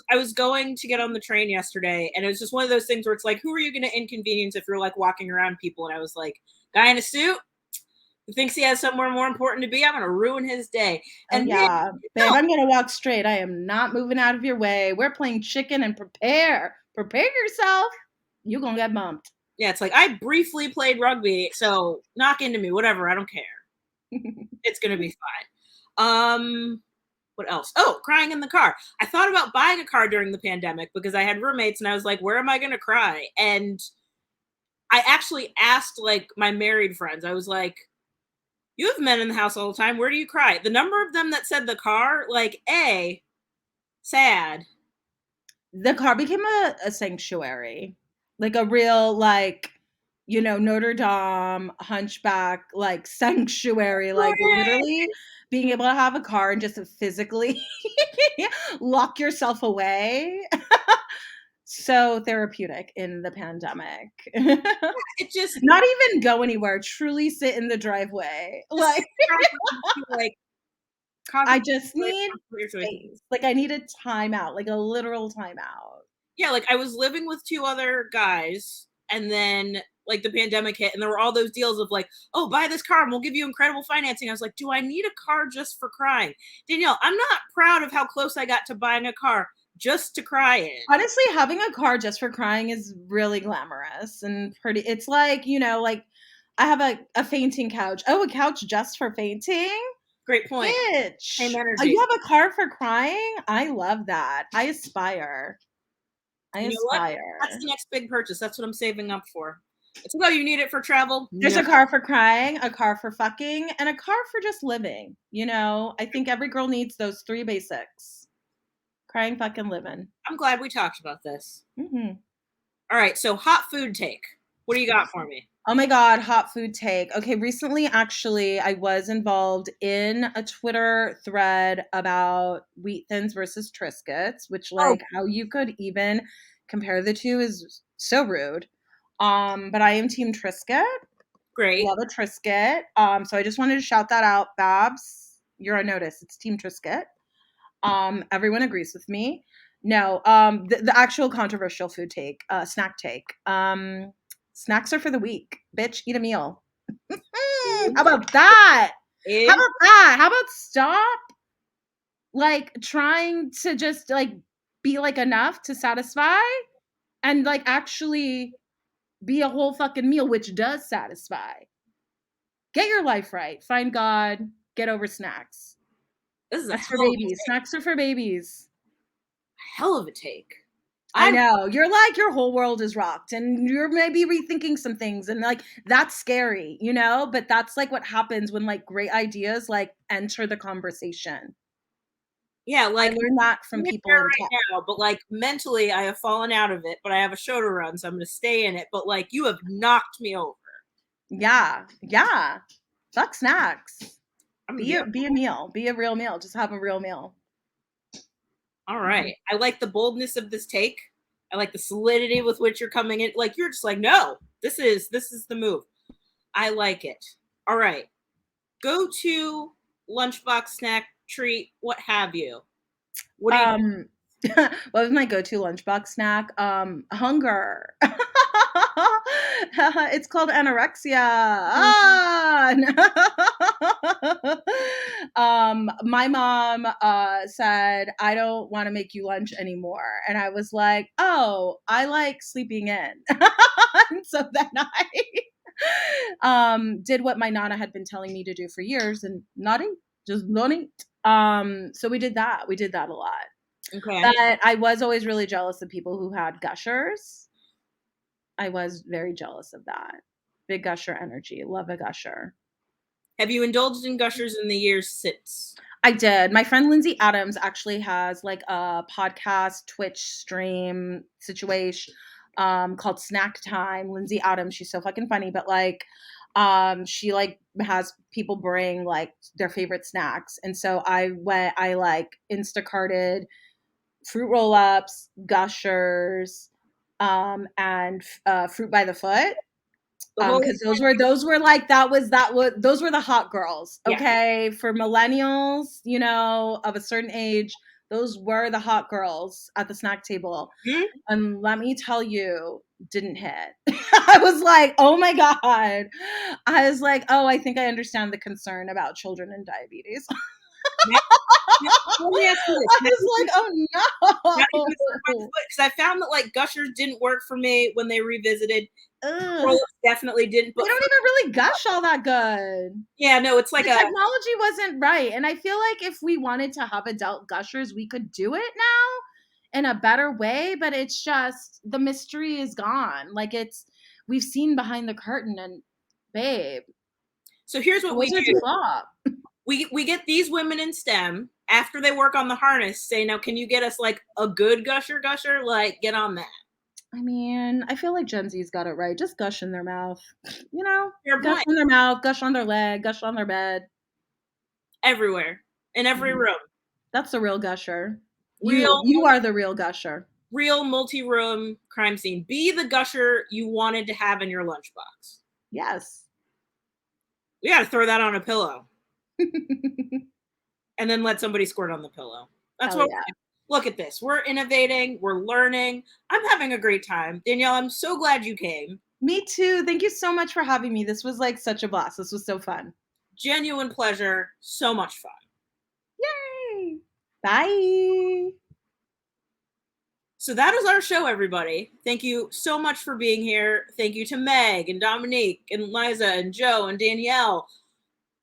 I was going to get on the train yesterday, and it was just one of those things where it's like, who are you going to inconvenience if you're like walking around people? And I was like, guy in a suit who thinks he has somewhere more important to be, I'm going to ruin his day. And babe, I'm going to walk straight. I am not moving out of your way. We're playing chicken and prepare yourself. You're going to get bumped. Yeah, it's like, I briefly played rugby, so knock into me, whatever, I don't care. It's going to be fine. What else? Oh, crying in the car. I thought about buying a car during the pandemic because I had roommates and I was like, where am I going to cry? And I actually asked like my married friends, I was like, you have men in the house all the time. Where do you cry? The number of them that said the car, like, sad. The car became a sanctuary, like a real, like, you know, Notre Dame, Hunchback, like sanctuary, like literally being able to have a car and just physically lock yourself away. So therapeutic in the pandemic. It just not even go anywhere, truly sit in the driveway. Like I just need space. Like I need a timeout, like a literal timeout. Yeah, like I was living with two other guys and then like the pandemic hit and there were all those deals of like, oh, buy this car and we'll give you incredible financing. I was like, do I need a car just for crying? Danielle, I'm not proud of how close I got to buying a car, just to cry in. Honestly, having a car just for crying is really glamorous and pretty. It's like, like I have a fainting couch. Oh, a couch just for fainting? Great point. Bitch. Same Oh, energy. you have a car for crying? I love that. I aspire. You know what? That's the next big purchase. That's what I'm saving up for. It's like, oh, you need it for travel? There's No. a car for crying, a car for fucking, and a car for just living. I think every girl needs those 3 basics. Crying, fucking, living. I'm glad we talked about this. Mm-hmm. All right, so hot food take. What do you got for me? Oh my God, hot food take. Okay, recently, actually, I was involved in a Twitter thread about Wheat Thins versus Triscuits, which, how you could even compare the two is so rude. But I am Team Triscuit. Great. Love a Triscuit. So I just wanted to shout that out, Babs. You're on notice. It's Team Triscuit. Everyone agrees with me. No, the actual controversial food take, snack take. Snacks are for the weak. Bitch, eat a meal. How about that? How about that? How about stop trying to just be enough to satisfy and actually be a whole fucking meal, which does satisfy. Get your life right. Find God. Get over snacks. That's for babies. Snacks are for babies. Hell of a take. I know. You're your whole world is rocked and you're maybe rethinking some things and that's scary, but that's what happens when great ideas enter the conversation. Yeah, I learned that from people in right now, but mentally I have fallen out of it, but I have a show to run, so I'm going to stay in it. But you have knocked me over. Yeah. Fuck snacks. Be a meal. Be a real meal. Just have a real meal. All right. I like the boldness of this take. I like the solidity with which you're coming in. You're just no, this is the move. I like it. All right. Go to lunchbox, snack, treat, what have you. What do you what was my go-to lunchbox snack? Hunger. It's called anorexia. My mom said, I don't want to make you lunch anymore. And I was like, oh, I like sleeping in. And so then I did what my Nana had been telling me to do for years and not eat, just not eat. So we did that. We did that a lot. Okay. But I was always really jealous of people who had gushers. I was very jealous of that. Big gusher energy. Love a gusher. Have you indulged in gushers in the years since? I did. My friend Lindsay Adams actually has a podcast Twitch stream situation called Snack Time. Lindsay Adams, she's so fucking funny, but she has people bring their favorite snacks. And so I Instacarted fruit roll-ups, gushers, and fruit by the foot. Because those were those were the hot girls. Okay. Yeah. For millennials, of a certain age, those were the hot girls at the snack table. Mm-hmm. And let me tell you, didn't hit. I was like, oh my God. I was like, oh, I think I understand the concern about children and diabetes. Let me ask you this. I was like, oh no. Because I found that gushers didn't work for me when they revisited. Definitely didn't. But they don't even really gush all that good. Yeah, no, it's the technology wasn't right. And I feel if we wanted to have adult gushers, we could do it now in a better way. But it's just the mystery is gone. We've seen behind the curtain and babe. So here's what we do. We get these women in STEM after they work on the harness. Say, now, can you get us a good gusher? Get on that. I mean, I feel Gen Z's got it right. Just gush in their mouth, Gush in their mouth, gush on their leg, gush on their bed, everywhere, in every room. That's the real gusher. You are the real gusher. Real multi-room crime scene. Be the gusher you wanted to have in your lunchbox. Yes. We got to throw that on a pillow. And then let somebody squirt on the pillow. That's what. Yeah. Look at this. We're innovating. We're learning. I'm having a great time. Danielle, I'm so glad you came. Me too. Thank you so much for having me. This was such a blast. This was so fun. Genuine pleasure. So much fun. Yay. Bye. So that is our show, everybody. Thank you so much for being here. Thank you to Meg and Dominique and Liza and Joe and Danielle.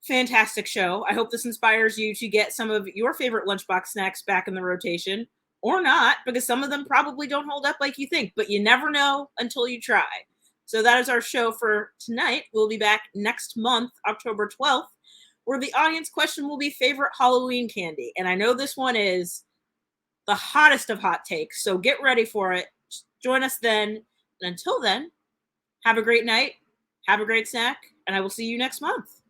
Fantastic show. I hope this inspires you to get some of your favorite lunchbox snacks back in the rotation, or not, because some of them probably don't hold up like you think, but you never know until you try. So that is our show for tonight. We'll be back next month, October 12th, where the audience question will be favorite Halloween candy. And I know this one is the hottest of hot takes, so get ready for it. Join us then. And until then, have a great night, have a great snack, and I will see you next month.